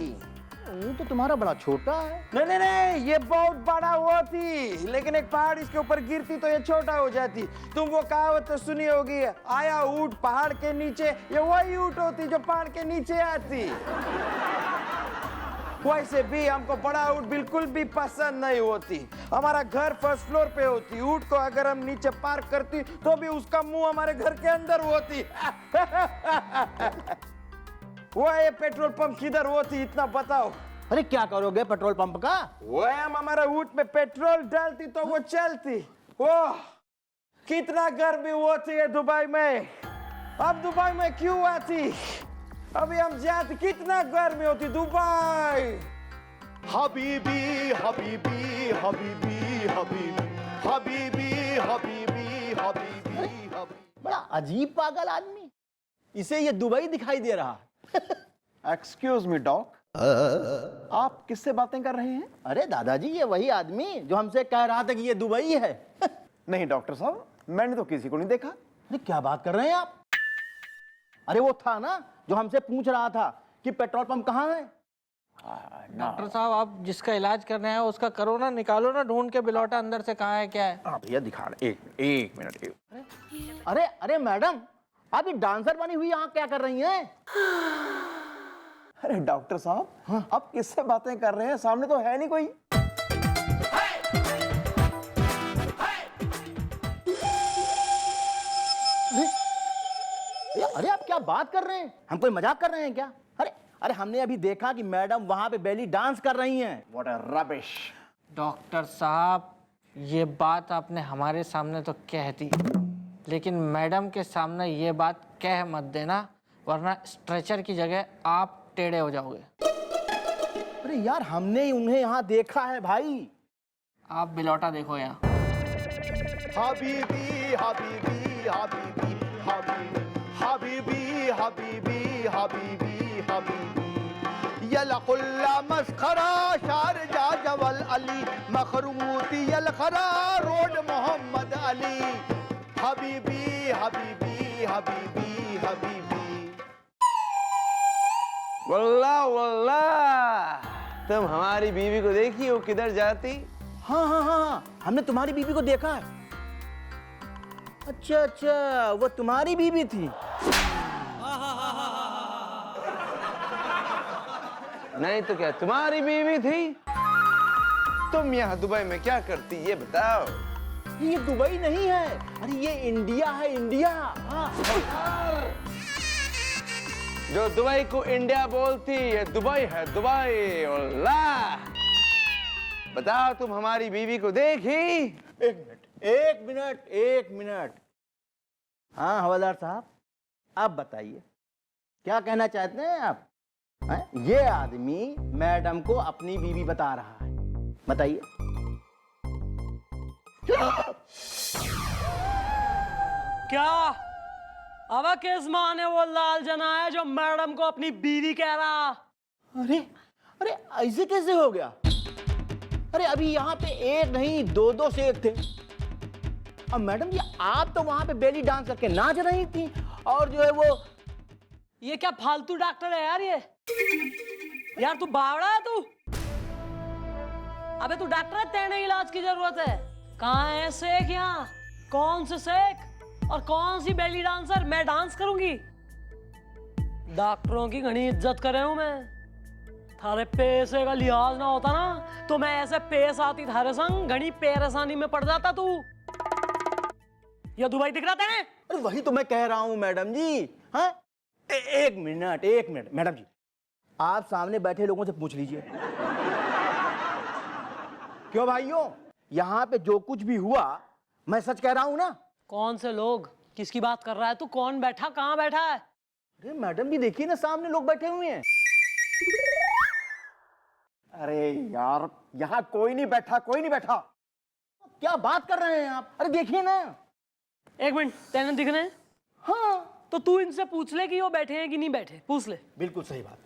वो तो तुम्हारा बड़ा छोटा है। नहीं नहीं नहीं, ये बहुत बड़ा होती, लेकिन एक पहाड़ इसके ऊपर गिरती तो ये छोटा हो जाती। तुम वो कहावत तो सुनी होगी, आया ऊँट पहाड़ के नीचे, ये वही ऊँट होती जो पहाड़ के नीचे आती। वैसे भी हमको बड़ा ऊँट बिल्कुल भी पसंद नहीं होती। हमारा घर फर्स्ट फ्लोर पे होती, ऊँट को अगर हम नीचे पार्क करती तो भी उसका मुंह हमारे घर के अंदर होती। वो ये पेट्रोल पंप किधर होती इतना बताओ। अरे क्या करोगे पेट्रोल पंप का? वो हम हमारा ऊँट में पेट्रोल डालती तो वो चलती। ओह कितना गर्मी होती है दुबई में। अब दुबई में क्यों आती? अभी हम जाते, कितना गर्मी होती दुबई। हबीबी हबीबी हबीबी हबीबी हबीबी हबीबी हबीबी हबीबी। बड़ा अजीब पागल आदमी, इसे ये दुबई दिखाई दे रहा है। एक्सक्यूज मी डॉक, आप किससे बातें कर रहे हैं? अरे दादाजी, ये वही आदमी जो हमसे कह रहा था कि ये दुबई है। नहीं डॉक्टर साहब, मैंने तो किसी को नहीं देखा। अरे क्या बात कर रहे हैं आप? अरे वो था ना जो हमसे पूछ रहा था कि पेट्रोल पंप कहाँ है। डॉक्टर साहब, आप जिसका इलाज कर रहे हैं उसका करो ना, निकालो ना ढूंढ के बिलौटा अंदर से कहाँ है क्या है। हाँ भैया दिखा रहे, एक मिनट। अरे अरे मैडम, आप ये डांसर बनी हुई यहाँ क्या कर रही हैं? अरे डॉक्टर साहब, आप किससे बातें कर रहे हैं? सामने तो है नहीं कोई। अरे आप क्या बात कर रहे हैं? हम कोई मजाक कर रहे हैं क्या? अरे अरे हमने अभी देखा कि मैडम वहां पे बेली डांस कर रही हैं। What a rubbish. डॉक्टर साहब, ये बात आपने हमारे सामने तो कह दी, लेकिन मैडम के सामने ये बात कह मत देना, वरना स्ट्रेचर की जगह आप टेढ़े हो जाओगे। अरे यार, हमने उन्हें यहाँ देखा है भाई। आप बिलौटा देखो यहाँ। हबीबी हबीबी हबीबी हबीबी हबीबी हबीबी हबीबी हबीबी यलकुल्ला मस्खरा शारजा जवल अली मखरूती यलखरा रोड मोहम्मद अली हबीबी हबीबी हबीबी हबीबी। वल्लाह वल्लाह, तुम हमारी बीवी को देखी वो किधर जाती? हाँ हाँ हाँ, हमने तुम्हारी बीवी को देखा है। अच्छा अच्छा, वो तुम्हारी बीवी थी। नहीं तो क्या तुम्हारी बीवी थी? तुम यहाँ दुबई में क्या करती ये बताओ। ये दुबई नहीं है, अरे ये इंडिया है, इंडिया। हाँ। जो दुबई को इंडिया बोलती है दुबई है दुबई। अल्लाह, बताओ तुम हमारी बीवी को देखी? एक मिनट। हाँ हवलदार साहब, आप बताइए क्या कहना चाहते हैं आप? हैं? ये आदमी मैडम को अपनी बीवी बता रहा है, बताइए। क्या अब किस माँ ने वो लाल जना है जो मैडम को अपनी बीवी कह रहा? अरे अरे ऐसे कैसे हो गया? अरे अभी यहाँ पे एक नहीं दो शेख थे। अब मैडम जी आप तो वहां पे बेली डांस करके नाच रही थी, और जो है वो ये क्या फालतू डॉक्टर है यार ये? यार तू बावड़ा है तू? अबे तू डॉक्टर है, तेरे इलाज की जरूरत है। कहाँ है शेख यहाँ? कौन से शेख और कौन सी बेली डांसर? मैं डांस करूंगी? डॉक्टरों की घनी इज्जत कर रहा हूं मैं। थारे पैसे का लिहाज ना होता ना तो मैं ऐसे पेश आती थारे संग, घनी परेशानी में पड़ जाता तू। ये दुबई दिख रहा था? अरे वही तो मैं कह रहा हूँ मैडम जी। हाँ एक मिनट मैडम जी, आप सामने बैठे लोगों से पूछ लीजिए। क्यों भाइयों, यहाँ पे जो कुछ भी हुआ मैं सच कह रहा हूँ ना? कौन से लोग? किसकी बात कर रहा है तू? कौन बैठा, कहाँ बैठा है? अरे मैडम जी देखिए ना, सामने लोग बैठे हुए हैं। अरे यार यहाँ कोई नहीं बैठा। क्या बात कर रहे हैं आप? अरे देखिए ना। एक मिनट, तेने दिख रहे हैं? हाँ तो तू इनसे पूछ ले कि वो बैठे हैं कि नहीं बैठे, पूछ ले। बिल्कुल सही बात।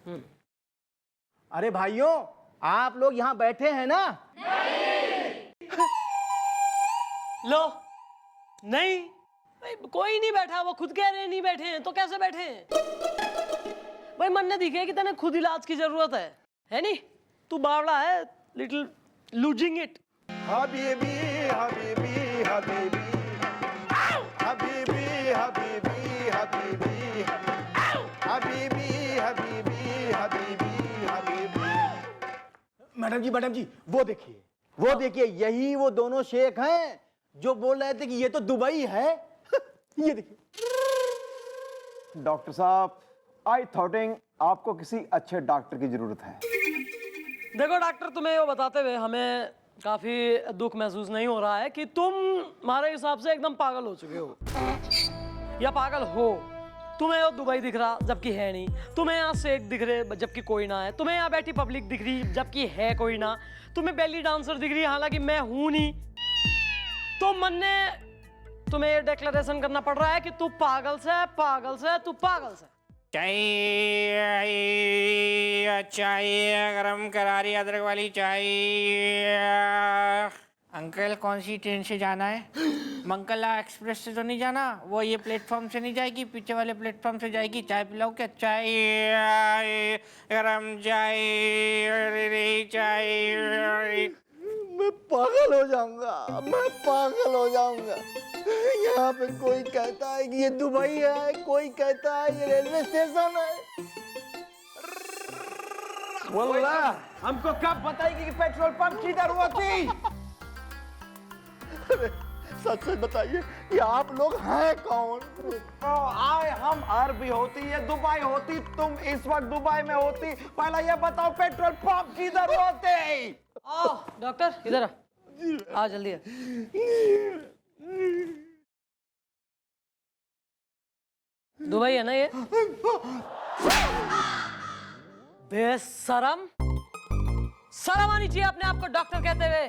अरे भाइयों आप लोग यहाँ बैठे हैं ना? लो नहीं भाई, कोई नहीं बैठा। वो खुद कह रहे हैं नहीं बैठे हैं, तो कैसे बैठे हैं? भाई मन ने दिखे कि तेने खुद इलाज की जरूरत है नहीं? तू बावड़ा है, लिटिल लूजिंग इट। हबीबी हबीबी हबीबी हबीबी हबीबी हबीबी हबीबी हबीबी हबीबी हबीबी। मैडम जी वो देखिए यही वो दोनों शेख हैं जो बोल रहे थे कि ये तो दुबई है। ये देखिए। डॉक्टर साहब, आई थॉटिंग आपको किसी अच्छे डॉक्टर की जरूरत है। देखो डॉक्टर, तुम्हें वो बताते हुए हमें काफी दुख महसूस नहीं हो रहा है कि तुम हमारे हिसाब से एकदम पागल हो चुके हो या पागल हो। तुम्हें वो दुबई दिख रहा जबकि है नहीं, तुम्हें यहाँ शेख दिख रहे जबकि कोई ना है, तुम्हें यहाँ बैठी पब्लिक दिख रही जबकि है कोई ना, तुम्हें बेली डांसर दिख रही हालांकि मैं हूं नहीं। तो मन ने तुम्हें ये डिक्लेरेशन करना पड़ रहा है कि तू पागल से तू पागल से। चाय गरम करारी अदरक वाली चाय। अंकल कौन सी ट्रेन से जाना है? मंगला एक्सप्रेस से तो नहीं जाना? वो ये प्लेटफॉर्म से नहीं जाएगी, पीछे वाले प्लेटफॉर्म से जाएगी। चाय पिलाओ क्या? चाय गरम चाय। मैं पागल हो जाऊंगा। यहाँ पे कोई कहता है कि ये दुबई है, कोई कहता है ये रेलवे स्टेशन है। वल्लाह हमको कब बताएगी कि पेट्रोल पंप किधर होती? सच सच बताइए कि आप लोग हैं कौन? हम अरबी होती या दुबई होती, तुम इस वक्त दुबई में होती। पहले ये बताओ पेट्रोल पंप किधर होते? आओ डॉक्टर इधर आ जल्दी आ। दुबई है ना ये? बेशरम, शर्म आनी चाहिए अपने आप को डॉक्टर कहते हुए।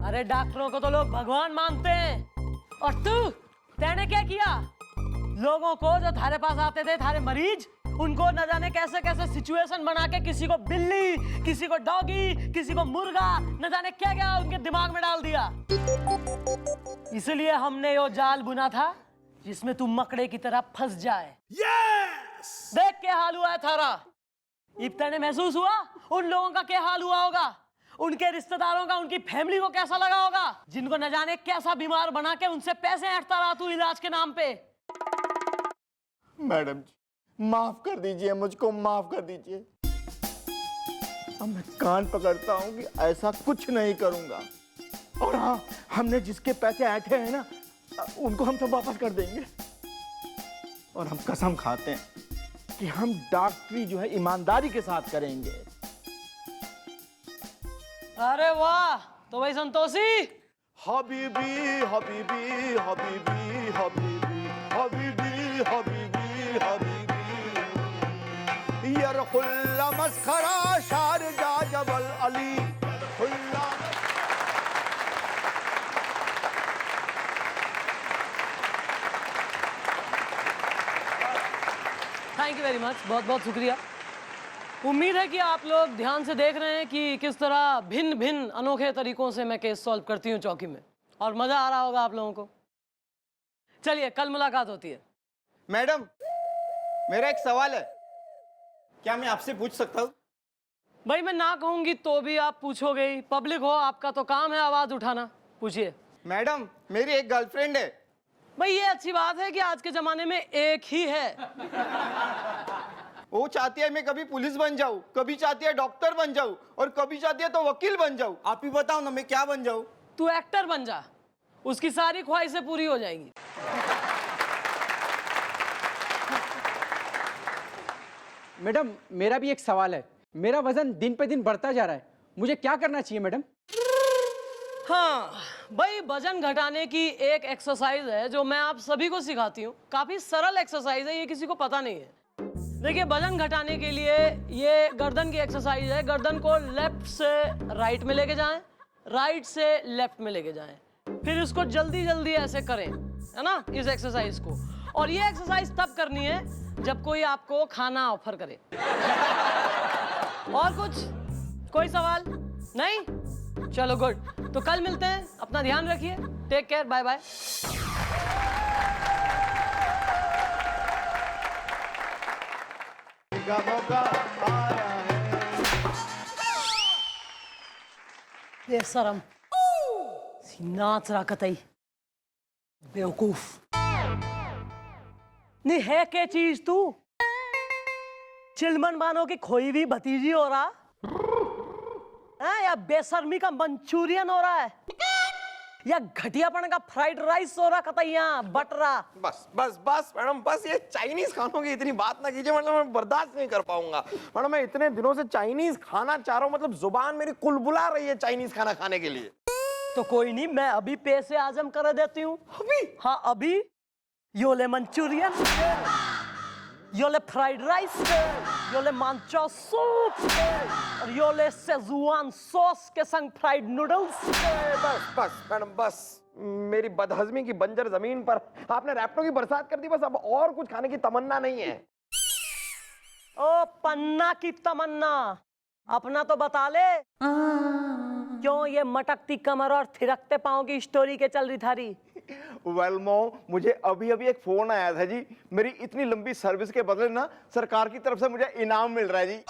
अरे डॉक्टरों को तो लोग भगवान मानते हैं, और तूने क्या किया? लोगों को जो थारे पास आते थे, थारे मरीज, उनको न जाने कैसे कैसे सिचुएशन बना के किसी को बिल्ली, किसी को डॉगी, किसी को मुर्गा, न जाने क्या क्या उनके दिमाग में डाल दिया। इसलिए हमने यो जाल बुना था जिसमें तू मकड़े की तरह फंस जाए। देख क्या हाल हुआ है थारा। इब्ता ने महसूस हुआ उन लोगों का क्या हाल हुआ होगा, उनके रिश्तेदारों का, उनकी फैमिली को कैसा लगा होगा, जिनको न जाने कैसा बीमार बना के उनसे पैसे ऐंठता रहा तू इलाज के नाम पे। मैडम जी माफ कर दीजिए, मुझको माफ कर दीजिए। अब मैं कान पकड़ता हूँ कि ऐसा कुछ नहीं करूंगा। और हाँ, हमने जिसके पैसे ऐंठे हैं ना, उनको हम सब वापस कर देंगे। और हम कसम खाते हैं कि हम डॉक्टरी जो है ईमानदारी के साथ करेंगे। अरे वाह, तो भाई संतोषी। हबीबी हबीबी हबीबी हबीबी हबीबी हबीबी हबीबी यरखुल्ला मस्खरा शारजा जबल अली खुल्ला। थैंक यू वेरी मच, बहुत बहुत शुक्रिया। उम्मीद है कि आप लोग ध्यान से देख रहे हैं कि किस तरह भिन्न भिन्न अनोखे तरीकों से मैं केस सॉल्व करती हूँ चौकी में, और मजा आ रहा होगा आप लोगों को। चलिए, कल मुलाकात होती है। मैडम मेरा एक सवाल है, क्या मैं आपसे पूछ सकता हूँ? भाई मैं ना कहूंगी तो भी आप पूछोगे ही, पब्लिक हो, आपका तो काम है आवाज उठाना। पूछिए। मैडम मेरी एक गर्लफ्रेंड है। भाई ये अच्छी बात है कि आज के जमाने में एक ही है। वो चाहती है मैं कभी पुलिस बन जाऊं, कभी चाहती है डॉक्टर बन जाऊं, और कभी चाहती है तो वकील बन जाऊं। आप ही बताओ ना मैं क्या बन जाऊं? तू एक्टर बन जा, उसकी सारी ख्वाहिशें पूरी हो जाएंगी। मैडम मेरा भी एक सवाल है, मेरा वजन दिन पे दिन बढ़ता जा रहा है, मुझे क्या करना चाहिए मैडम? हाँ भाई, वजन घटाने की एक एक्सरसाइज है जो मैं आप सभी को सिखाती हूँ। काफी सरल एक्सरसाइज है, ये किसी को पता नहीं है। देखिए, वजन घटाने के लिए ये गर्दन की एक्सरसाइज है। गर्दन को लेफ्ट से राइट में लेके जाएं, राइट से लेफ्ट में लेके जाएं, फिर इसको जल्दी जल्दी ऐसे करें, है ना, इस एक्सरसाइज को। और ये एक्सरसाइज तब करनी है जब कोई आपको खाना ऑफर करे। और कुछ कोई सवाल नहीं? चलो गुड, तो कल मिलते हैं। अपना ध्यान रखिए, टेक केयर, बाय बाय। मौका आया है। बेशरम, नाच रहा कतई, बेवकूफ। नहीं है क्या चीज तू? चिलमन मानो की खोई हुई भतीजी हो रहा है, या बेशर्मी का मंचूरियन हो रहा है, या घटियापन का फ्राइड राइस हो रहा कतैया बटरा? बस बस बस मैडम, बस ये चाइनीज खानों की इतनी बात ना कीजिए, मतलब मैं बर्दाश्त नहीं कर पाऊंगा। मैडम मैं इतने दिनों से चाइनीज खाना चाह रहा हूँ, मतलब जुबान मेरी कुलबुला रही है चाइनीज खाना खाने के लिए। तो कोई नहीं, मैं अभी पैसे आजम कर देती हूँ। अभी? हाँ अभी। योले मंचूरियन, योले फ्राइड राइस, योले मांचो सूप, और योले सेजुआन सॉस के संग फ्राइड नूडल्स। बस बस मैडम बस, मेरी बदहजमी की बंजर जमीन पर आपने रैप्टो की बरसात कर दी, बस अब और कुछ खाने की तमन्ना नहीं है। ओ पन्ना की तमन्ना, अपना तो बता ले। क्यों ये मटकती कमर और थिरकते पांव की स्टोरी के चल रही थारी? वेलमो, मुझे अभी अभी एक फोन आया था जी, मेरी इतनी लंबी सर्विस के बदले ना सरकार की तरफ से मुझे इनाम मिल रहा है जी।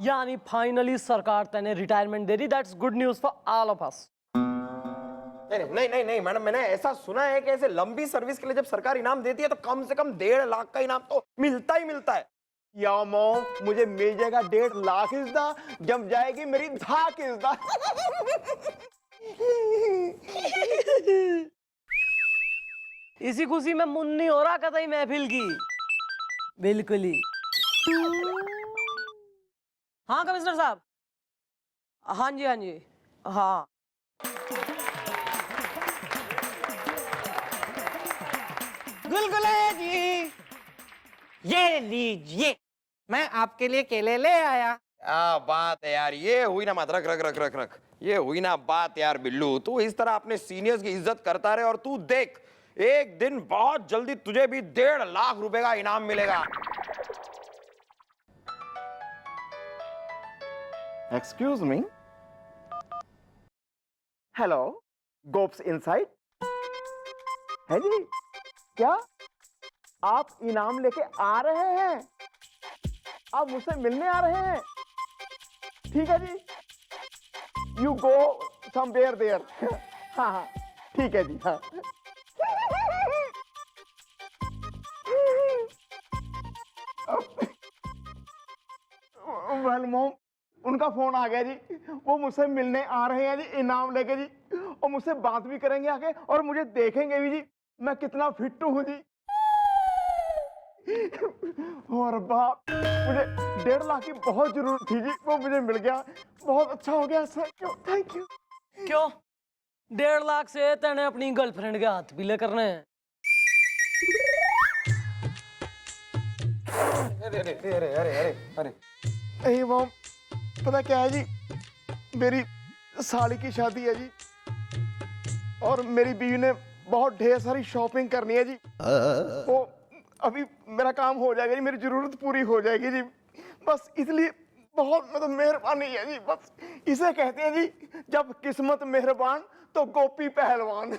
यानी फाइनली सरकार तेने retirement they the. That's good news for all of us. नहीं नहीं नहीं मैडम, मैंने ऐसा सुना है कि ऐसे लंबी सर्विस के लिए जब सरकार इनाम देती है तो कम से कम 1.5 लाख का इनाम तो मिलता ही मिलता है। यामो, मुझे मिल जाएगा 1.5 लाख इज़्दा, जम जाएगी मेरी धाक इज़्दा। इसी खुशी में मुन्नी हो रहा कतई महफिल की। बिल्कुल ही। हाँ कमिश्नर साहब। हाँ जी हाँ जी हाँ। गुलगुले जी, ये लीजिए, मैं आपके लिए केले ले आया। क्या बात है यार, ये हुई ना बात। रख रख रख रख रख। ये हुई ना बात यार बिल्लू, तू इस तरह अपने सीनियर्स की इज्जत करता रहे और तू देख एक दिन बहुत जल्दी तुझे भी 1.5 लाख रुपए का इनाम मिलेगा। एक्सक्यूज मी, हेलो, गोप्स इनसाइड है जी? क्या आप इनाम लेके आ रहे हैं? आप मुझसे मिलने आ रहे हैं? ठीक है जी, यू गो समवेयर देयर। हाँ हाँ ठीक है जी। हाँ वेल मॉम, उनका फोन आ गया जी, वो मुझसे मिलने आ रहे हैं जी इनाम लेके जी, और मुझसे बात भी करेंगे आके और मुझे देखेंगे भी जी मैं कितना फिट हूँ जी। और बाप, मुझे 1.5 लाख की बहुत जरूरत थी जी, वो मुझे मिल गया, बहुत अच्छा हो गया सर, थैंक यू। क्यों 1.5 लाख से तेने अपनी गर्लफ्रेंड के हाथ पीले करने हैं? अरे अरे अरे अरे अरे अरे नहीं मॉम, पता क्या है जी, मेरी साली की शादी है जी और मेरी बीवी ने बहुत ढेर सारी शॉपिंग करनी है जी। वो अभी मेरा काम हो जाएगा जी, मेरी जरूरत पूरी हो जाएगी जी, बस इसलिए बहुत मतलब मेहरबानी है जी। बस इसे कहते हैं जी, जब किस्मत मेहरबान तो गोपी पहलवान।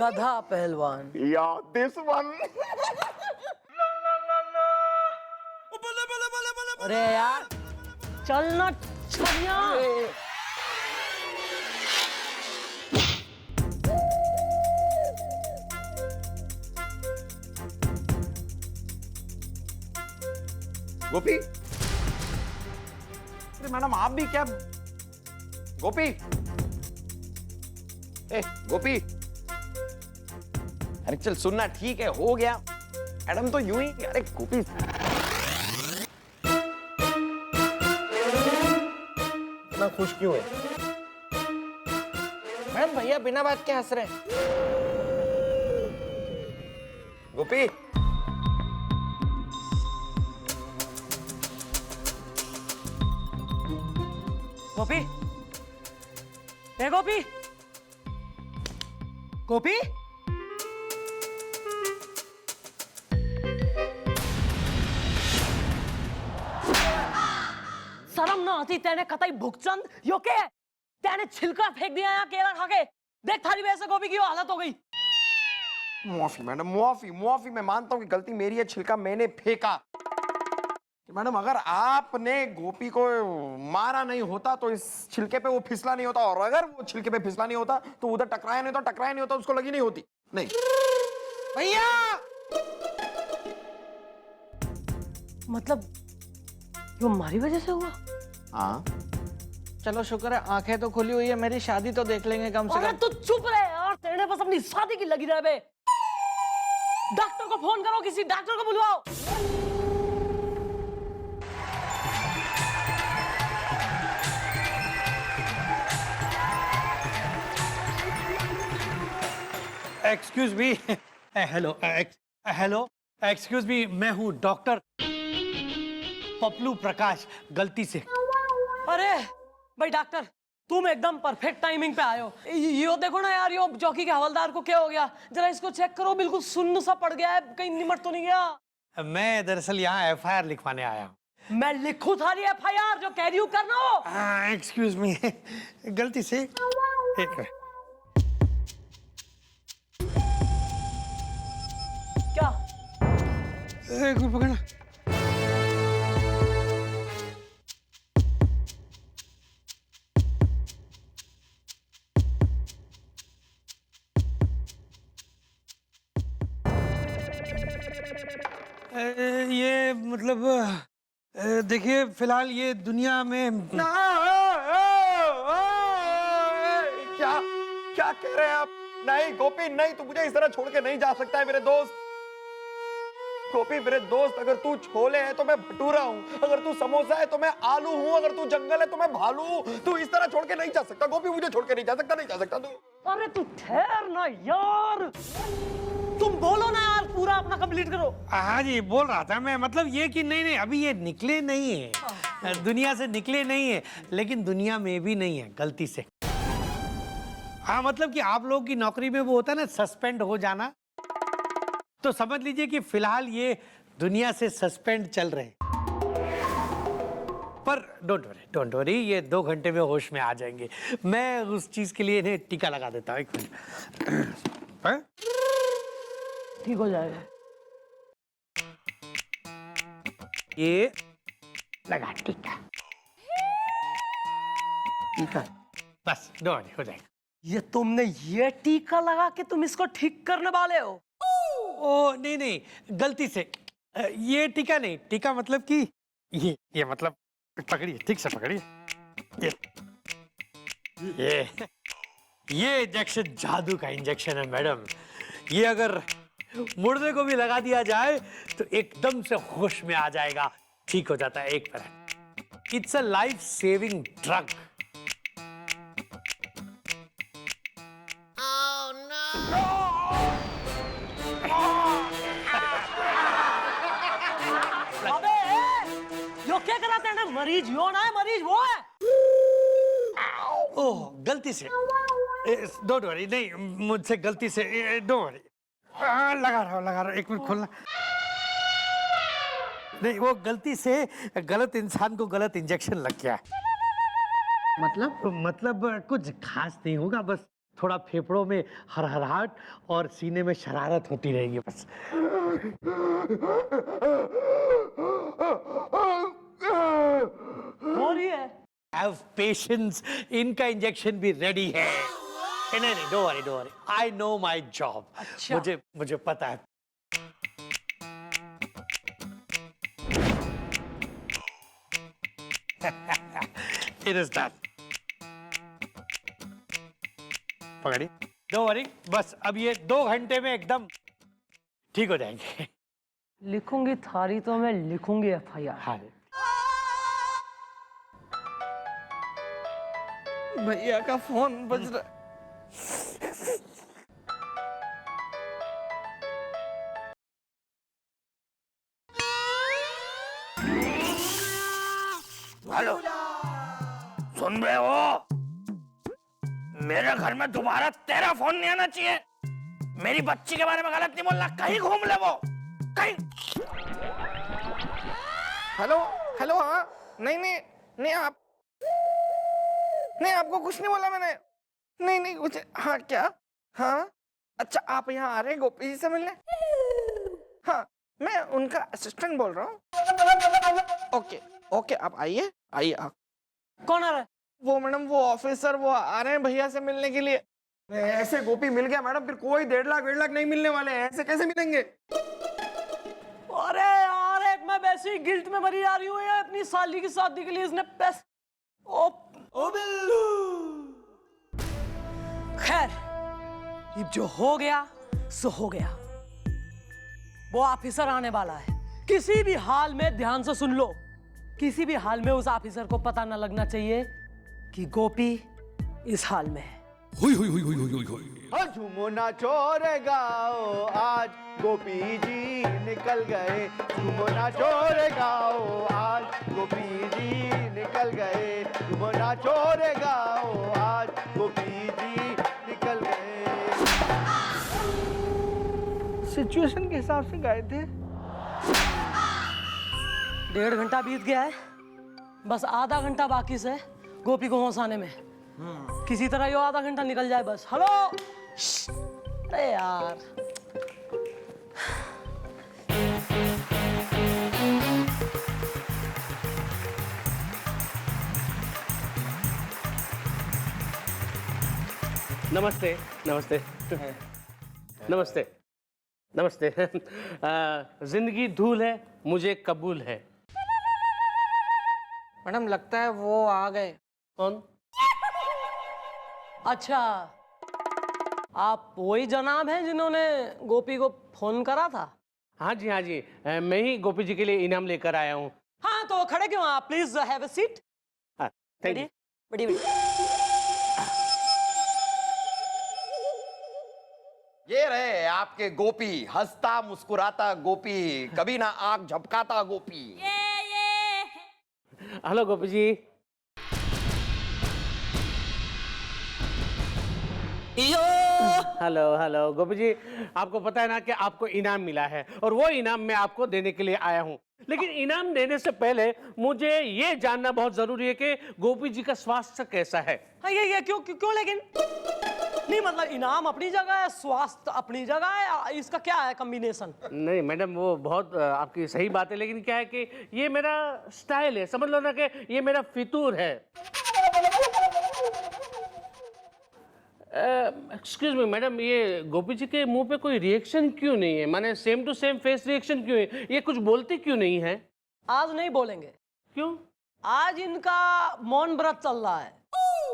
गधा पहलवान या दिस वन। अरे यार चलना छनिया। गोपी, अरे मैडम आप भी क्या? गोपी, ए गोपी, अरे चल सुनना, ठीक है हो गया, मैडम तो यूं ही। अरे गोपी, इतना खुश क्यों है? मैडम भैया बिना बात के हंस रहे हैं। गोपी, गोपी, ए गोपी, गोपी, शर्म ना आती तेने कतई भुगचंद यो के तेने छिलका फेंक दिया यहाँ केला खा के। देख थाली वैसे गोपी की हालत हो गई। माफी मैडम, माफी माफी, मैं मानता हूँ कि गलती मेरी है, छिलका मैंने फेंका। मैडम अगर आपने गोपी को मारा नहीं होता तो इस छिलके पे वो फिसला नहीं होता, और अगर वो छिलके पे फिसला नहीं होता तो उधर टकराया नहीं होता, टकराया नहीं होता, उसको लगी नहीं होती। नहीं भैया मतलब यो हमारी वजह से हुआ? हाँ चलो शुक्र है आंखें तो खुली हुई है, मेरी शादी तो देख लेंगे कम से अरे कम। तू चुप रहे यार, तेरे बस अपनी शादी की लगी रहे बे। डॉक्टर को फोन करो, किसी डॉक्टर को बुलवाओ। Excuse me, hello hello, excuse me, मैं हूँ डॉक्टर पपलू प्रकाश, गलती से। अरे भाई डॉक्टर, तुम एकदम परफेक्ट टाइमिंग पे आए हो। यो देखो ना यार, यो चौकी के हवलदार को क्या हो गया, जरा इसको चेक करो, बिल्कुल सुन्न सा पड़ गया है, कहीं निमट तो नहीं गया? मैं दरअसल यहाँ FIR लिखवाने आया हूँ। मैं लिखूं थारी FIR जो कह रही हूँ करना हो? एक्सक्यूज मी, गलती से। एक क्या? एक मिनट पकड़ना। ये मतलब देखिए फिलहाल ये दुनिया में क्या क्या कह रहे हैं आप? नहीं गोपी नहीं, तू मुझे इस तरह छोड़ के नहीं जा सकता है मेरे दोस्त। गोपी मेरे दोस्त, अगर तू छोले है तो मैं भटूरा हूँ, अगर तू समोसा है तो मैं आलू हूँ, अगर तू जंगल है तो मैं भालू हूँ। तू इस तरह छोड़ के नहीं जा सकता गोपी, मुझे छोड़ के नहीं जा सकता, नहीं जा सकता तू। अरे तू ठहर ना यार, तुम बोलो ना यार, पूरा अपना कंप्लीट करो। हाँ जी, बोल रहा था मैं, मतलब ये कि नहीं नहीं अभी ये निकले नहीं है, दुनिया से निकले नहीं है, लेकिन दुनिया में भी नहीं है गलती से। हाँ मतलब कि आप लोगों की नौकरी में वो होता है ना सस्पेंड हो जाना, तो समझ लीजिए कि फिलहाल ये दुनिया से सस्पेंड चल रहे हैं। पर डोंट वरी, ये 2 घंटे में होश में आ जाएंगे। मैं उस चीज के लिए इन्हें टीका लगा देता हूँ, 1 मिनट। ठीक हो जाएगा। ये लगा टीका, बस डोंट वरी, हो जाएगा। ये तुमने ये टीका लगा के तुम इसको ठीक करने वाले हो? ओ नहीं नहीं, गलती से ये टीका नहीं, टीका मतलब कि ये मतलब पकड़िए, ठीक से पकड़िए। ये इंजेक्शन जादू का इंजेक्शन है मैडम। ये अगर मुर्दे को भी लगा दिया जाए तो एकदम से होश में आ जाएगा, ठीक हो जाता है 1%। It's a life saving drug. अबे यो क्या कराते हैं ना, मरीज यो ना है, मरीज वो है। ओह गलती से, डोंट वरी, नहीं मुझसे गलती से, डोंट वरी। लगा रहा हूँ, 1 मिनट खोलना। नहीं वो गलती से गलत इंसान को गलत इंजेक्शन लग गया है। मतलब कुछ खास नहीं होगा, बस थोड़ा फेफड़ों में हरहराहट और सीने में शरारत होती रहेगी बस। हो रही है। Have patience, इनका इंजेक्शन भी रेडी है। नहीं don't worry, I know my job. अच्छा। मुझे पता है। It is done. पकड़िए, डोंट वरी, बस अब ये 2 घंटे में एकदम ठीक हो जाएंगे। लिखूंगी थारी तो मैं लिखूंगी FIR। हाँ भैया का फोन बज रहा। हेलो, सुन रहे हो? मेरे घर में दोबारा तेरा फोन नहीं आना चाहिए। मेरी बच्ची के बारे में गलत नहीं बोलना, कहीं घूम ले वो, कहीं। हेलो, हाँ, नहीं आप, नहीं आपको कुछ नहीं बोला मैंने। नहीं कुछ, हाँ क्या, हाँ अच्छा आप यहाँ आ रहे हैं गोपी जी से मिलने? हाँ मैं उनका असिस्टेंट बोल रहा हूँ। ओके आप आइए आप। कौन आ रहा है? वो मैडम, वो ऑफिसर, वो आ रहे हैं भैया से मिलने के लिए। ऐसे गोपी मिल गया मैडम, फिर कोई 1.5 लाख नहीं मिलने वाले हैं, ऐसे कैसे मिलेंगे? अरे यार, एक मैं वैसे ही गिल्ट में मरी जा रही हूँ यार, अपनी साली की शादी के लिए इसने पैसे। ओ बिल्लू। खैर, ये जो हो गया सो हो गया। वो ऑफिसर आने वाला है, किसी भी हाल में ध्यान से सुन लो, किसी भी हाल में उस ऑफिसर को पता ना लगना चाहिए कि गोपी इस हाल में है। झूमो नाचो रे गाओ, आज गोपी जी निकल गए। झूमो नाचो रे गाओ, आज गोपी जी निकल गए। झूमो नाचो रे गाओ, आज गोपी जी निकल गए। सिचुएशन के हिसाब से गाए थे। 1.5 घंटा बीत गया है, बस आधा घंटा बाकी से गोपी को होश आने में। किसी तरह यो आधा घंटा निकल जाए बस। हेलो, अरे यार, नमस्ते। जिंदगी धूल है, मुझे कबूल है। मैडम लगता है वो आ गए। कौन? अच्छा, आप वही जनाब हैं जिन्होंने गोपी को फोन करा था? हाँ जी, मैं ही गोपी जी के लिए इनाम लेकर आया हूँ। हाँ तो खड़े क्यों आप? Please have a seat. Thank you. बड़ी ये रहे आपके गोपी, हंसता मुस्कुराता गोपी, कभी ना आंख झपकाता गोपी। हेलो गोपी जी। हेलो हेलो गोपी जी, आपको पता है ना कि आपको इनाम मिला है और वो इनाम मैं आपको देने के लिए आया हूँ। लेकिन इनाम देने से पहले मुझे ये जानना बहुत जरूरी है कि गोपी जी का स्वास्थ्य कैसा है। हाँ, ये क्यों क्यों क्यों लेकिन नहीं, मतलब इनाम अपनी जगह है, स्वास्थ्य अपनी जगह है, इसका क्या है कॉम्बिनेशन? नहीं मैडम, वो बहुत आपकी सही बात है, लेकिन क्या है कि ये मेरा स्टाइल है, समझ लो ना कि ये मेरा फितूर है। एक्सक्यूज मी मैडम, ये गोपी जी के मुंह पे कोई रिएक्शन क्यों नहीं है? माने same to same face reaction क्यों है? ये कुछ बोलते क्यों नहीं है? आज नहीं बोलेंगे। क्यों? आज इनका मौन व्रत चल रहा है।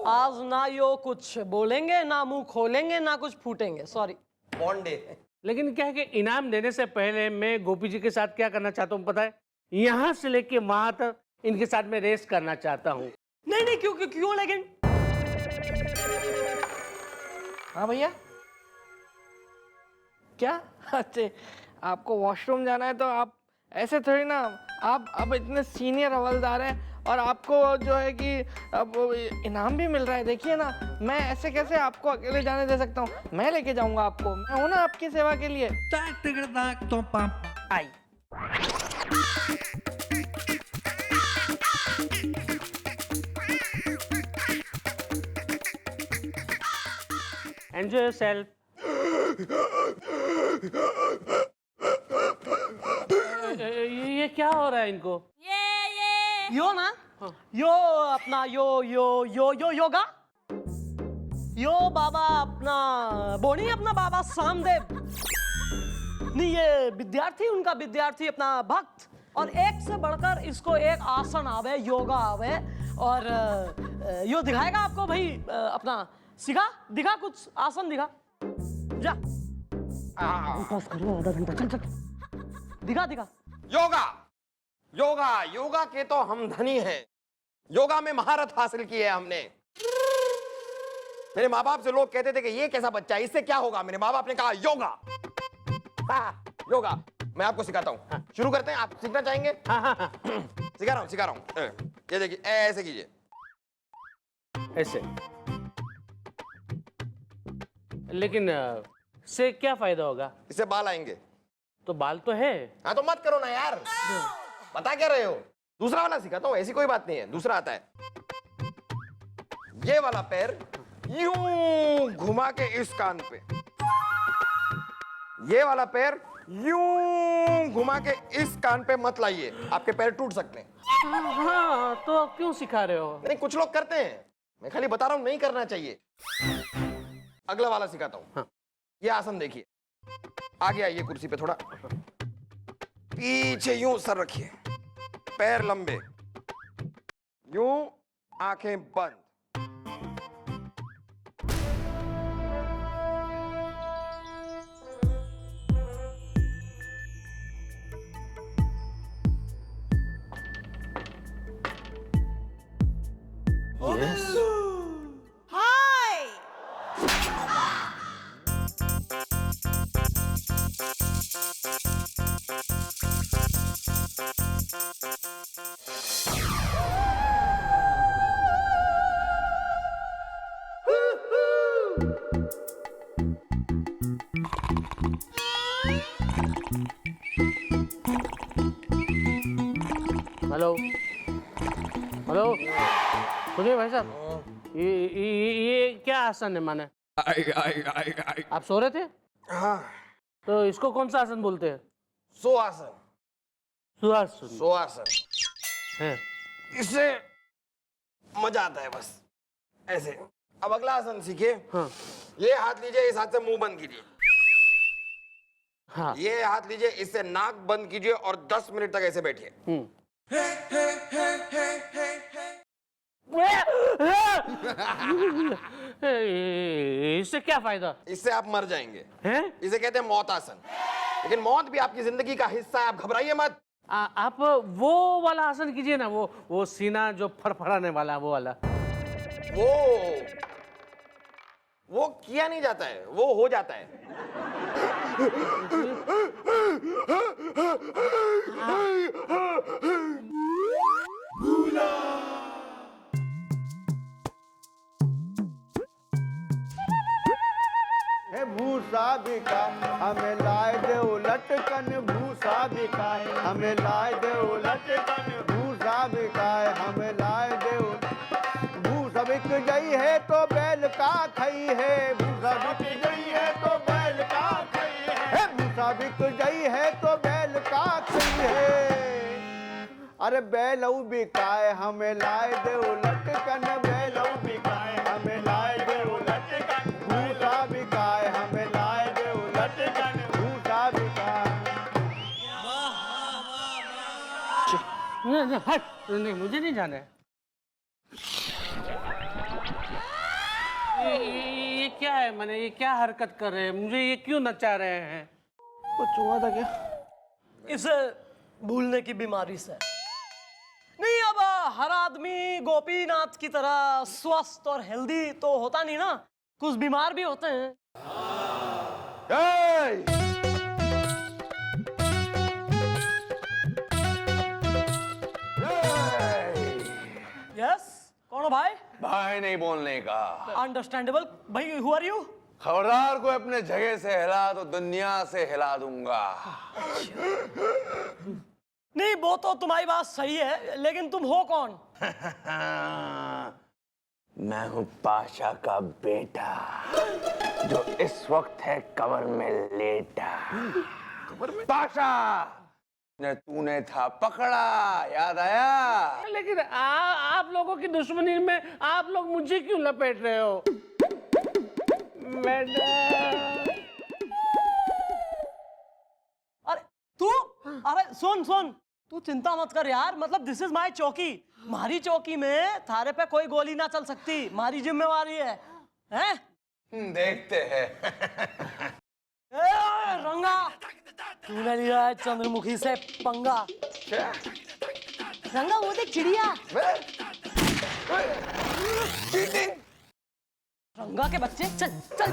आज ना यो कुछ बोलेंगे, ना मुंह खोलेंगे, ना कुछ फूटेंगे। सॉरी। बॉन्डे। लेकिन क्या है कि इनाम देने से पहले मैं गोपी जी के साथ क्या करना चाहता हूँ पता है? यहाँ से लेके वहां तक इनके साथ मैं रेस करना चाहता हूँ। नहीं नहीं, क्यों क्यों क्यों लेकिन? हाँ भैया, क्या? अच्छा, आपको वॉशरूम जाना है तो आप ऐसे थोड़ी ना, आप अब इतने सीनियर हवलदार हैं और आपको जो है कि अब इनाम भी मिल रहा है। देखिए ना, मैं ऐसे कैसे आपको अकेले जाने दे सकता हूँ? मैं लेके जाऊंगा आपको, मैं हूं ना आपकी सेवा के लिए। आई। Enjoy yourself. ये क्या हो रहा है इनको? यो ना, यो अपना यो योगा, यो बाबा अपना बोनी, अपना बाबा सामदेव नहीं, ये विद्यार्थी, उनका विद्यार्थी अपना भक्त। और एक से बढ़कर इसको एक आसन आवे, योगा आवे, और यो दिखाएगा आपको भाई। अपना दिखा कुछ आसन दिखा, जा बस करो आधा घंटा, चल दिखा। योगा योगा योगा के तो हम धनी हैं। योगा में महारत हासिल की है हमने। मेरे माँ बाप से लोग कहते थे कि ये कैसा बच्चा है, इससे क्या होगा? मेरे माँ बाप ने कहा योगा। योगा मैं आपको सिखाता हूँ। शुरू करते हैं। आप सीखना चाहेंगे? सिखा रहा हूँ। ये देखिए, ऐसे कीजिए, ऐसे। लेकिन से क्या फायदा होगा? इससे बाल आएंगे। तो बाल तो है। हाँ तो मत करो ना यार, बता क्या रहे हो? दूसरा वाला सिखाता हूँ, ऐसी कोई बात नहीं है। दूसरा आता है, ये वाला पैर यूं घुमा के इस कान पे, ये वाला पैर यूं घुमा के इस कान पे मत लाइए, आपके पैर टूट सकते हैं। हाँ, तो क्यों सिखा रहे हो? नहीं, कुछ लोग करते हैं, मैं खाली बता रहा हूं नहीं करना चाहिए। अगला वाला सिखाता हूं। हाँ। ये आसन देखिए, आगे आइए कुर्सी पे, थोड़ा पीछे यूं सर रखिए, पैर लंबे, यूं आंखें बंद। हेलो हेलो, सुनिए भाई साहब, ये क्या आसन है? माने आप सो रहे थे? हाँ। तो इसको कौन सा आसन बोलते हैं? सुआसन। सुआसन। सुआसन है। इससे मजा आता है बस ऐसे। अब अगला आसन सीखिए। हाँ। ये हाथ लीजिए, इस हाथ से मुंह बंद कीजिए। हाँ। ये हाथ लीजिए, इससे नाक बंद कीजिए और 10 मिनट तक ऐसे बैठिए। इससे क्या फायदा? इससे आप मर जाएंगे। हैं? इसे कहते हैं मौत आसन। लेकिन मौत भी आपकी जिंदगी का हिस्सा है, आप घबराइए मत। आप वो वाला आसन कीजिए ना, वो सीना जो फड़फड़ाने वाला, वो वाला। वो किया नहीं जाता है, वो हो जाता है। हे भूसा बिका हमें लाए दे लटकन भूसा बिकाए हमें लाए दे लटकन भूसा बिकाए हमें लाए दे भूसा बिक गई है तो बैल का खई है भूसा बिक गई है तो बैल का खई है भूसा बिक गई है तो बैल का खई है अरे बैलऊ बिकाए हमें लाए दे लटकन बैलऊ बिकाए हमें लाए दे लटकन भूसा बिकाए हमें लाए दे लटकन भूसा बिकाए हट नहीं, मुझे नहीं जाना है। ये क्या है? मैंने ये क्या हरकत कर रहे हैं? मुझे ये क्यों नचा रहे हैं? कुछ हुआ था क्या? इसे भूलने की बीमारी से नहीं। अब हर आदमी गोपीनाथ की तरह स्वस्थ और हेल्दी तो होता नहीं ना, कुछ बीमार भी होते हैं। यस, कौन हो भाई? भाई नहीं बोलने का। अंडरस्टैंडेबल भाई, हु आर यू? खबरदार को अपने जगह से हिला तो दुनिया से हिला दूंगा। नहीं, वो तो तुम्हारी बात सही है, लेकिन तुम हो कौन? मैं हूँ पाशा का बेटा जो इस वक्त है कब्र में लेटा। पाशा ने तूने था पकड़ा, याद आया? लेकिन आप लोगों की दुश्मनी में आप लोग मुझे क्यों लपेट रहे हो? अरे तू, अरे सुन सुन, तू चिंता मत कर यार। मतलब दिस इज माय चौकी, हमारी चौकी में थारे पे कोई गोली ना चल सकती, हमारी जिम्मेवारी है, हैं? देखते हैं। रंगा, तूने लिया है चंद्रमुखी से पंगा। रंगा वो देख चिड़िया। चीटिंग। रंगा के बच्चे, चल चल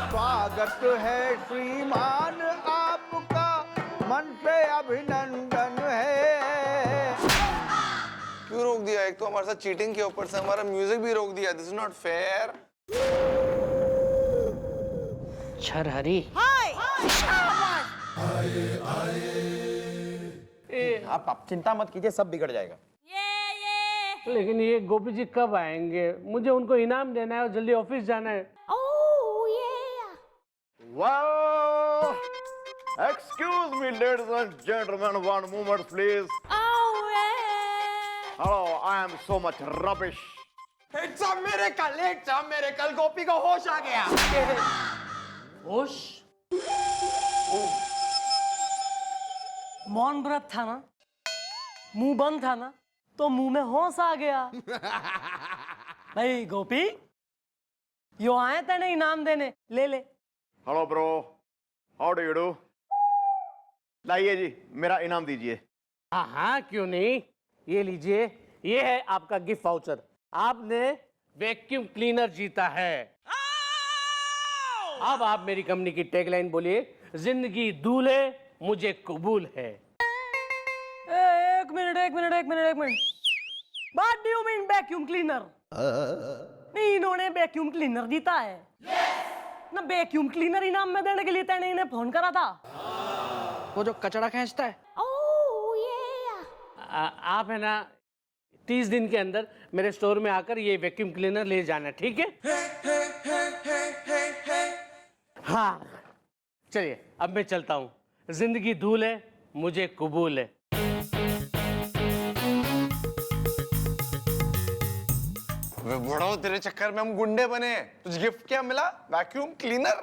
स्वागत है श्रीमान आपका, मन से अभिनंदन है। क्यों रोक दिया? एक तो हमारे साथ चीटिंग के ऊपर से हमारा म्यूजिक भी रोक दिया। This is not fair. छरहरी। आप चिंता मत कीजिए, सब बिगड़ जाएगा। लेकिन ये गोपी जी कब आएंगे? मुझे उनको इनाम देना है और जल्दी ऑफिस जाना है। Well, excuse me, ladies and gentlemen, one moment, please. Hello, I am so much rubbish. It's a miracle, it's a miracle. गोपी को होश आ गया। होश? मौन व्रत था ना, मुंह बंद था ना, तो मुंह में होश आ गया। भाई गोपी, यो आए तेने इनाम देने, ले ले। Hello, bro. How do you do? लाइए जी, मेरा इनाम दीजिए। हाँ हाँ, क्यों नहीं, ये लीजिए, ये है आपका गिफ्ट वाउचर। आपने वैक्यूम क्लीनर जीता है। अब आप मेरी कंपनी की टैगलाइन बोलिए, जिंदगी दूल्हे मुझे कबूल है। एक minute. What do you mean vacuum cleaner? नहीं, इन्होंने वैक्यूम क्लीनर जीता है ना। वैक्यूम क्लीनर इनाम में देने के लिए तेने इन्हें फोन करा था। वो जो कचरा खींचता है। आप है ना 30 दिन के अंदर मेरे स्टोर में आकर ये वैक्यूम क्लीनर ले जाना, ठीक है? हाँ, चलिए अब मैं चलता हूँ। जिंदगी धूल है, मुझे कबूल है। बड़ो, तेरे चक्कर में हम गुंडे बने। तुझे गिफ्ट क्या मिला? Vacuum cleaner.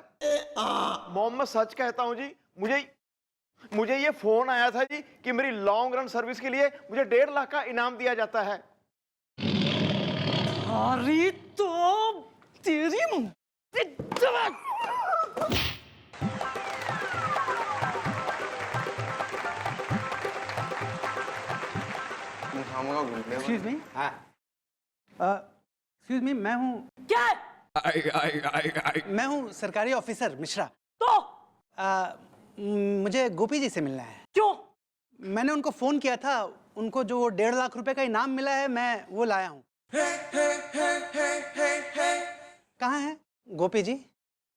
मोहम्मद सच कहता हूँ जी, मुझे ये फोन आया था जी कि मेरी लॉन्ग रन सर्विस के लिए मुझे 1.5 लाख का इनाम दिया जाता है। अरे तो तेरी एक्सक्यूज मी, हाँ, एक्सक्यूज मी, मैं हूँ। क्या? मैं हूँ सरकारी ऑफिसर मिश्रा। तो मुझे गोपी जी से मिलना है। क्यों? मैंने उनको फोन किया था, उनको जो 1.5 लाख रुपए का इनाम मिला है, मैं वो लाया हूँ। कहाँ है गोपी जी?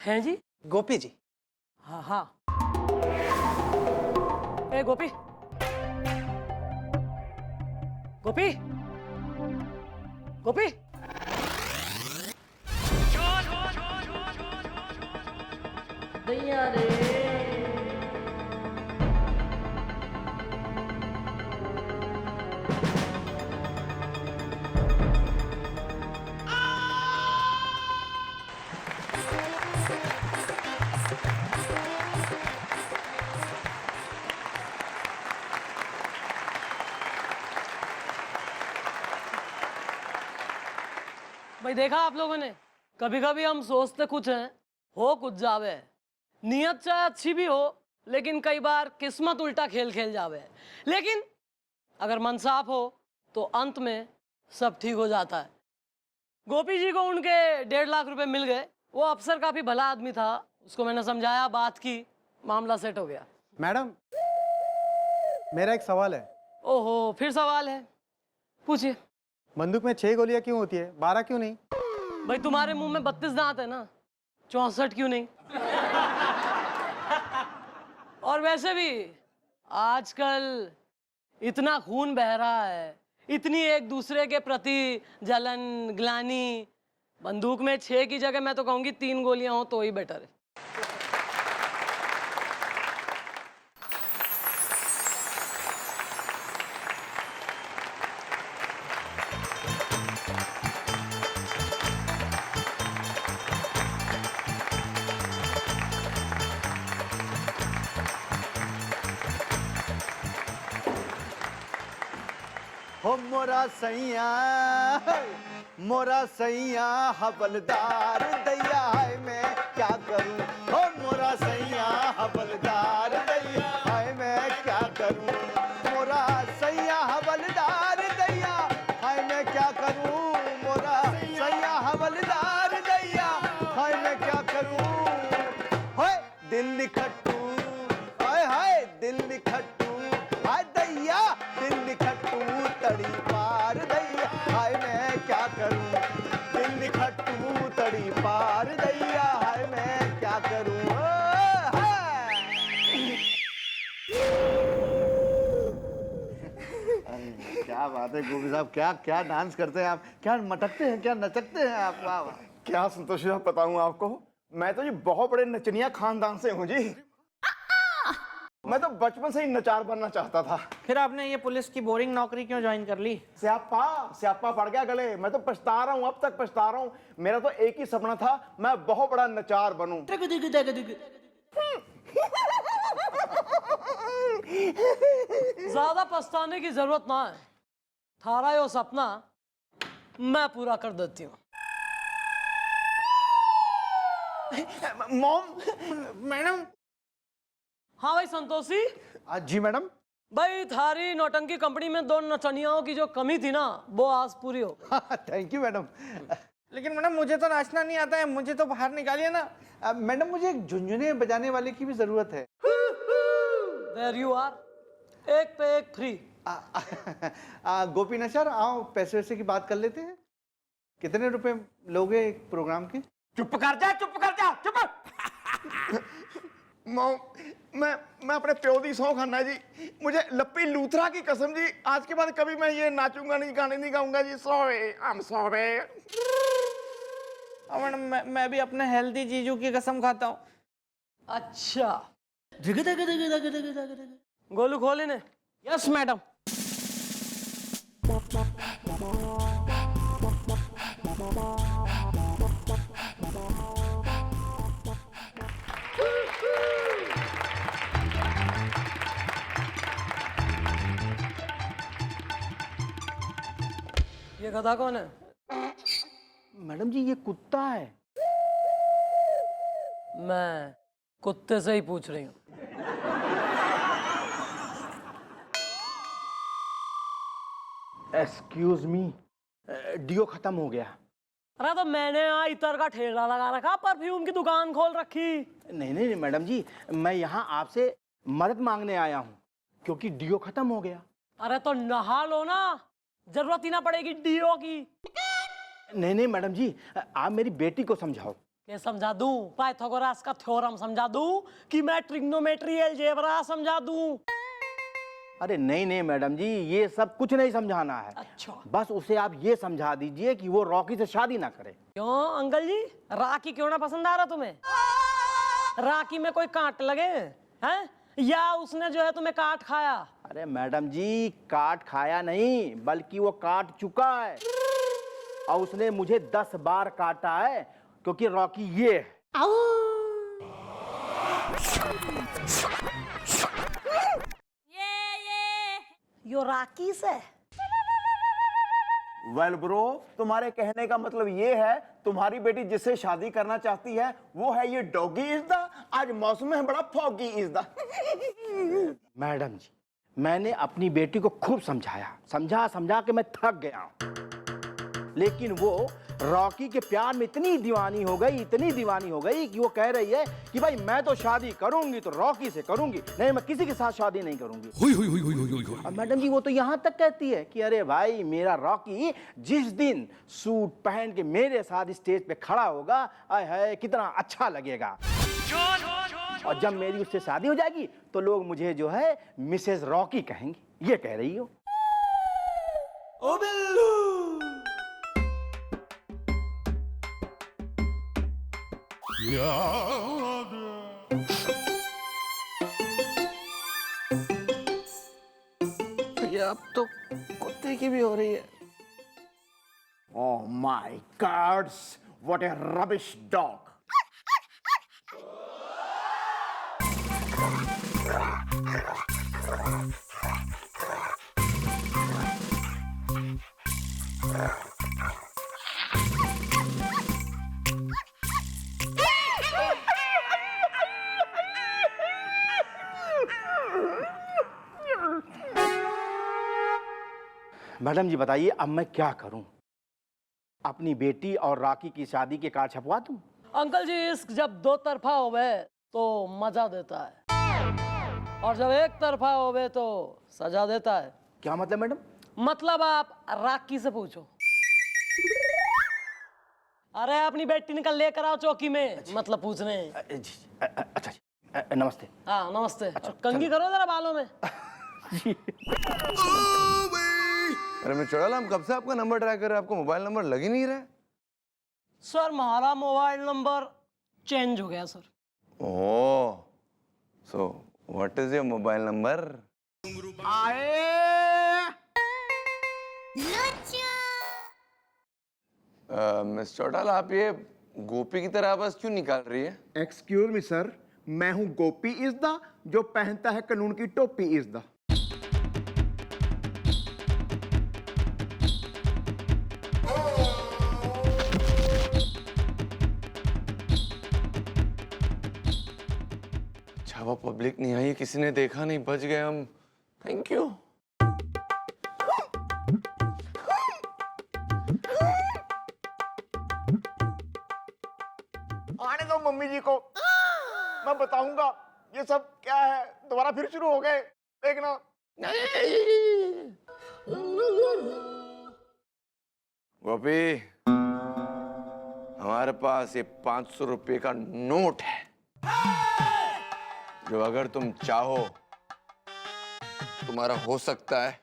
हैं जी? गोपी जी। हाँ हाँ। ए गोपी, गोपी, गोपी। दैया रे। भाई देखा आप लोगों ने, कभी कभी हम सोचते कुछ हैं, हो कुछ जावे। नियत चाहे अच्छी भी हो, लेकिन कई बार किस्मत उल्टा खेल खेल जावे। लेकिन अगर मन साफ हो तो अंत में सब ठीक हो जाता है। गोपी जी को उनके 1.5 लाख रुपए मिल गए। वो अफसर काफी भला आदमी था, उसको मैंने समझाया, बात की, मामला सेट हो गया। मैडम, मेरा एक सवाल है। ओहो, फिर सवाल है, पूछिए। बंदूक में 6 गोलियां क्यों होती है, 12 क्यों नहीं? भाई तुम्हारे मुंह में 32 दांत है ना, 64 क्यों नहीं? और वैसे भी आजकल इतना खून बह रहा है, इतनी एक दूसरे के प्रति जलन ग्लानी, बंदूक में 6 की जगह मैं तो कहूंगी 3 गोलियां हो तो ही बेटर है। हो मोरा सैया हवलदार दैया है, मैं क्या करूं? हो मोरा सैया हवलदार दैया है, मैं क्या करूं? मोरा सैया हवलदार दैया है, मैं क्या करूं? मोरा सैया हवलदार दैया है, मैं क्या करूं? होए दिल निखट्टू, हाय हाय दिल निखट्टू, हाय दैया दिल निखट्टू तड़ी पार दैया, हाय मैं क्या करूं? दिल निखट्टू तड़ी पार दैया, हाय मैं क्या करूं? क्या बात है गोपी साहब, क्या क्या डांस करते हैं आप, क्या मटकते हैं, क्या नचकते हैं आप। वाह वाह। क्या संतोष साहब बताऊं आपको, मैं तो जी बहुत बड़े नचनिया खानदान से हूँ जी। मैं तो बचपन से ही नचार बनना चाहता था। फिर आपने ये पुलिस की बोरिंग नौकरी क्यों ज्वाइन कर ली? स्यापा पड़ गया गले। मैं तो पछता रहा हूँ, अब तक पछता रहा हूँ। मेरा तो एक ही सपना था, मैं बहुत बड़ा नचार बनूं। ज्यादा पछताने की जरूरत ना है, थारा यो सपना मैं पूरा कर देती हूँ। Mom, madam. हाँ भाई संतोषी। जी मैडम। भाई थारी नौटंकी कंपनी में 2 नचनियाओं की जो कमी थी ना, वो आज पूरी हो। Thank you madam. लेकिन मैडम मुझे तो नाचना नहीं आता है, मुझे तो बाहर निकालिए ना। मैडम मुझे एक झुनझुने बजाने वाले की भी जरूरत है। There you are, एक पे एक फ्री। गोपीनाथ सर, आओ पैसे वैसे की बात कर लेते हैं। कितने रुपए लोगे एक प्रोग्राम के? चुप कर जा, चुप कर जा, चुप। मॉम, मैं अपने प्यो दी सौं खाना जी। मुझे लप्पी लूथरा की कसम जी, आज के बाद कभी मैं ये नाचूंगा नहीं, गाने नहीं गाऊंगा जी। Sorry, I am sorry. Madam मैं भी अपने हेल्दी जीजू की कसम खाता हूँ। अच्छा, गोलू खोल इन्हें। Yes madam. ये गधा कौन है? मैडम जी ये कुत्ता है। मैं कुत्ते से ही पूछ रही हूँ। एक्सक्यूज मी, डियो खत्म हो गया। अरे तो मैंने यहाँ इतर का ठेला लगा रखा, परफ्यूम की दुकान खोल रखी। नहीं नहीं मैडम जी, मैं यहाँ आपसे मदद मांगने आया हूँ क्योंकि डीओ खत्म हो गया। अरे तो नहा लो ना, जरूरत ही ना पड़ेगी डीओ की। नहीं नहीं मैडम जी, आप मेरी बेटी को समझाओ। ये समझा दूं? पाइथागोरस का थ्योरम समझा दूं कि मैं ट्रिग्नोमेट्री अलजेब्रा समझा दूं? अरे नहीं नहीं मैडम जी, ये सब कुछ नहीं समझाना है। अच्छा, बस उसे आप ये समझा दीजिए कि वो रॉकी से शादी ना करे। क्यों अंकल जी, राखी क्यों ना पसंद आ रहा तुम्हें? राखी में कोई कांट लगे हैं या उसने जो है तुम्हें काट खाया? अरे मैडम जी, काट खाया नहीं बल्कि वो काट चुका है और उसने मुझे 10 बार काटा है क्योंकि रॉकी ये है। यो राखी से? वेल ब्रो, तुम्हारे कहने का मतलब ये है तुम्हारी बेटी जिससे शादी करना चाहती है वो है ये डॉगी इज द, आज मौसम है बड़ा फॉगी इज द। मैडम जी, मैंने अपनी बेटी को खूब समझाया, समझा समझा के मैं थक गया हूं, लेकिन वो रॉकी के प्यार में इतनी दीवानी हो गई, इतनी दीवानी हो गई कि वो कह रही है कि भाई मैं तो शादी करूंगी तो रॉकी से करूंगी, नहीं मैं किसी के साथ शादी नहीं करूंगी। अब मैडम जी वो तो यहाँ तक कहती है कि अरे भाई मेरा रॉकी जिस दिन सूट पहन के मेरे साथ स्टेज पे खड़ा होगा, आय हाय कितना अच्छा लगेगा। और जब मेरी उससे शादी हो जाएगी तो लोग मुझे जो है मिसेस रॉकी कहेंगे, ये कह रही हो। ओ बिल्लू, ये अब तो कुत्ते की भी हो रही है। Oh my gods, what a rubbish dog. Madam ji बताइए अब मैं क्या करूं? अपनी बेटी और राकी की शादी के कार्ड छपवा दूं? अंकल जी, इश्क जब दो तरफा होवे तो मजा देता है और जब एक तरफा होवे तो सजा देता है। क्या मतलब मैडम? मतलब आप राकी से पूछो। अरे अपनी बेटी निकल लेकर आओ चौकी में, मतलब पूछने। अच्छा जी, नमस्ते। हाँ नमस्ते। कंघी करो जरा बालों में। अरे मैं चौड़ाला, हम कब से आपका नंबर ट्राई कर रहे हैं, आपको मोबाइल नंबर लग ही नहीं रहा है। सर हमारा मोबाइल नंबर चेंज हो गया sir. Oh, so what is your mobile number? Miss Chautala, आप ये गोपी की तरह आवाज क्यों निकाल रही है? एक्सक्यूज मी सर, मैं हूं गोपी इज द, जो पहनता है कानून की टोपी इज द। अच्छा वो पब्लिक नहीं आई, किसी ने देखा नहीं, बच गए हम। Thank you. आने दो मम्मी जी को, मैं बताऊंगा ये सब क्या है। दोबारा फिर शुरू हो गए, देखना। गोपी, हमारे पास ये 500 रुपए का नोट है जो अगर तुम चाहो तुम्हारा हो सकता है।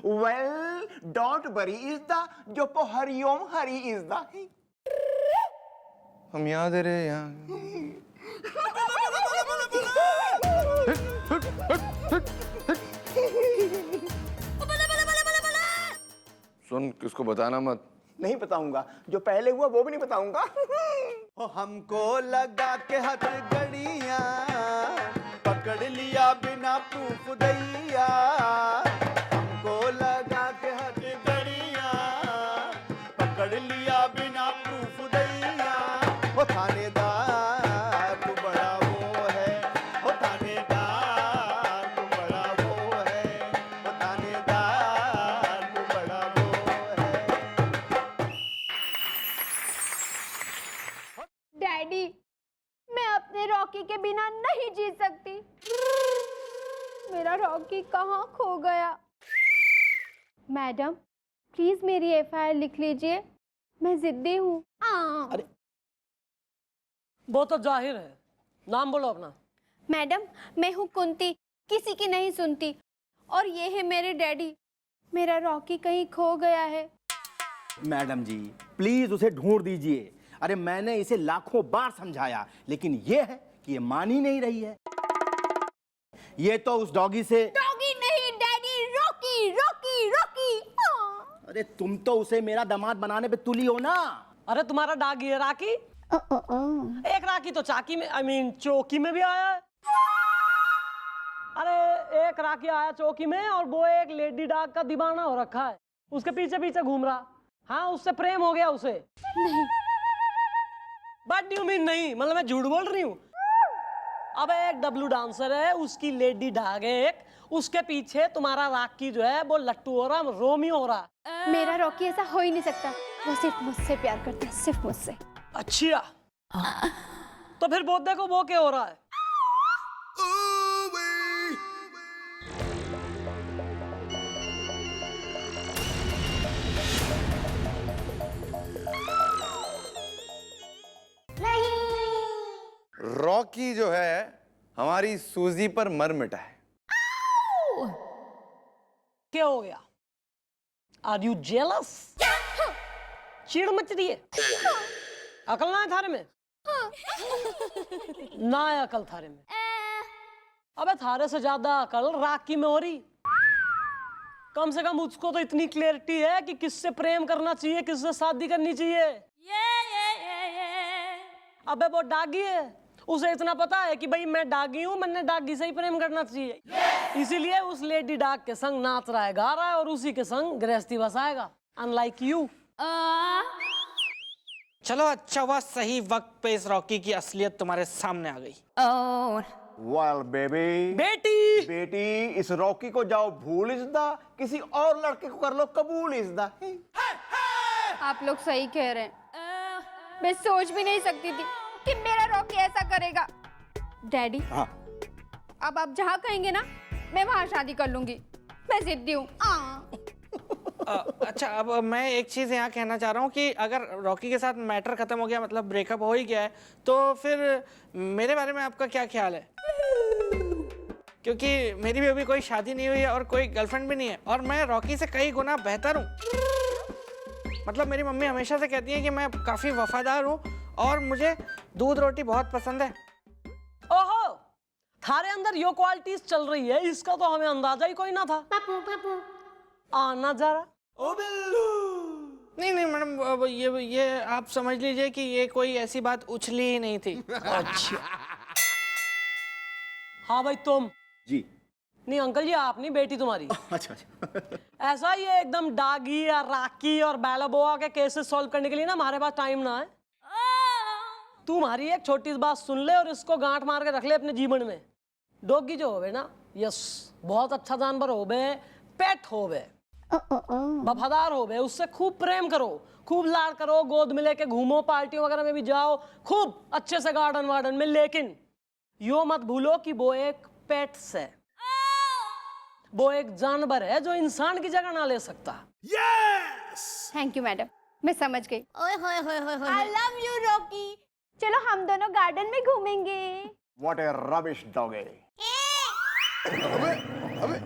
Well don't worry is the, जो पो हरिओम हरि इज द। हम यहाँ दे रहे यहाँ। सुन, किसको बताना मत। नहीं बताऊंगा, जो पहले हुआ वो भी नहीं बताऊंगा। हमको लगा के हथ गड़िया, पकड़ लिया बिना प्रूफ दैया। हमको लगा के हथ गड़िया, पकड़ लिया बिना प्रूफ दैया। वो थानेदार मैं अपने रॉकी के बिना नहीं जी सकती। मेरा रॉकी कहाँ खो गया? मैडम प्लीज मेरी एफआईआर लिख लीजिए, मैं जिद्दी हूँ। अरे वो तो जाहिर है, नाम बोलो अपना। मैडम मैं हूँ कुंती, किसी की नहीं सुनती, और ये है मेरे डैडी। मेरा रॉकी कहीं खो गया है। मैडम जी प्लीज उसे ढूंढ दीजिए। अरे मैंने इसे लाखों बार समझाया, लेकिन ये है कि ये मान ही नहीं रही है। ये तो उस डॉगी से। डॉगी नहीं डैडी, रॉकी रॉकी रॉकी। अरे तुम तो उसे मेरा दामाद बनाने पे तुली हो ना। अरे तुम्हारा डॉगी है राकी? एक राकी तो चाकी में, आई मीन चौकी में भी आया है। अरे एक राकी आया चौकी में, और वो एक लेडी डॉग का दीवाना हो रखा है, उसके पीछे पीछे घूम रहा। हाँ उससे प्रेम हो गया उसे। नहीं। बट यू मीन नहीं, मतलब मैं झूठ बोल रही हूँ? अब एक डब्लू डांसर है, उसकी लेडी डॉग है एक, उसके पीछे तुम्हारा राकी जो है वो लट्टू हो रहा, रोमियो हो रहा। मेरा रॉकी ऐसा हो ही नहीं सकता, वो सिर्फ मुझसे प्यार करता है, सिर्फ मुझसे। अच्छा तो फिर वो देखो वो क्या हो रहा है। रॉकी जो है हमारी सूजी पर मर मिटा है। क्या हो गया? Are you jealous? चिड़ मच रही है? अकल ना है थारे में? ना है अकल थारे में? अबे थारे से ज्यादा अकल राकी में हो रही। कम से कम उसको तो इतनी क्लैरिटी है कि किससे प्रेम करना चाहिए, किससे शादी करनी चाहिए। अबे वो डागी है, उसे इतना पता है कि भाई मैं डागी हूं, मैंने डागी से ही प्रेम करना चाहिए। इसीलिए उस लेडी डाग के संग नाच रहा है, गा रहा है, और उसी के संग गृहस्थी बसाएगा, अनलाइक यू। चलो अच्छा हुआ सही वक्त पे इस रॉकी की असलियत तुम्हारे सामने आ गई। वेल बेबी, बेटी बेटी इस रॉकी को जाओ भूल इजदा, किसी और लड़के को कर लो कबूल इजदा। आप लोग सही कह रहे हैं, मैं सोच भी नहीं सकती थी कि मेरा रॉकी ऐसा करेगा। डैडी हाँ। अब आप जहाँ कहेंगे ना मैं वहाँ शादी कर लूंगी, मैं जिद्दी हूँ। अच्छा अब मैं एक चीज़ यहाँ कहना चाह रहा हूँ कि अगर रॉकी के साथ मैटर खत्म हो गया, मतलब ब्रेकअप हो ही गया है, तो फिर मेरे बारे में आपका क्या ख्याल है? क्योंकि मेरी भी अभी कोई शादी नहीं हुई है और कोई गर्लफ्रेंड भी नहीं है, और मैं रॉकी से कई गुना बेहतर हूँ। मतलब मेरी मम्मी हमेशा से कहती है कि मैं काफ़ी वफादार हूँ और मुझे दूध रोटी बहुत पसंद है। ओहो, थारे अंदर यो क्वालिटीज चल रही है, इसका तो हमें अंदाजा ही कोई ना था। आना जरा। नहीं नहीं मैडम, अब ये आप समझ लीजिए कि ये कोई ऐसी बात उछली ही नहीं थी। अच्छा हाँ भाई तुम जी। नहीं अंकल जी, आप नहीं, बेटी तुम्हारी। अच्छा ऐसा ही है एकदम डागी या राकी और बैलाबोआ के केसेस सॉल्व करने के लिए ना हमारे पास टाइम ना है। तुम्हारी एक छोटी सी बात सुन ले और इसको गांठ मार के रख ले अपने जीवन में। डॉगी जो होवे ना, यस बहुत अच्छा जानवर होवे, पेट होवे, वफादार होवे, उससे खूब प्रेम करो, खूब लाड करो, गोद में लेके घूमो, पार्टियों वगैरह में भी जाओ, खूब अच्छे से गार्डन वार्डन में। लेकिन यो मत भूलो कि वो एक पेट्स है, वो एक जानवर है जो इंसान की जगह ना ले सकता। थैंक यू मैडम, मैं समझ गई। I love you Rocky. चलो हम दोनों गार्डन में घूमेंगे। What a rubbish dog. अबे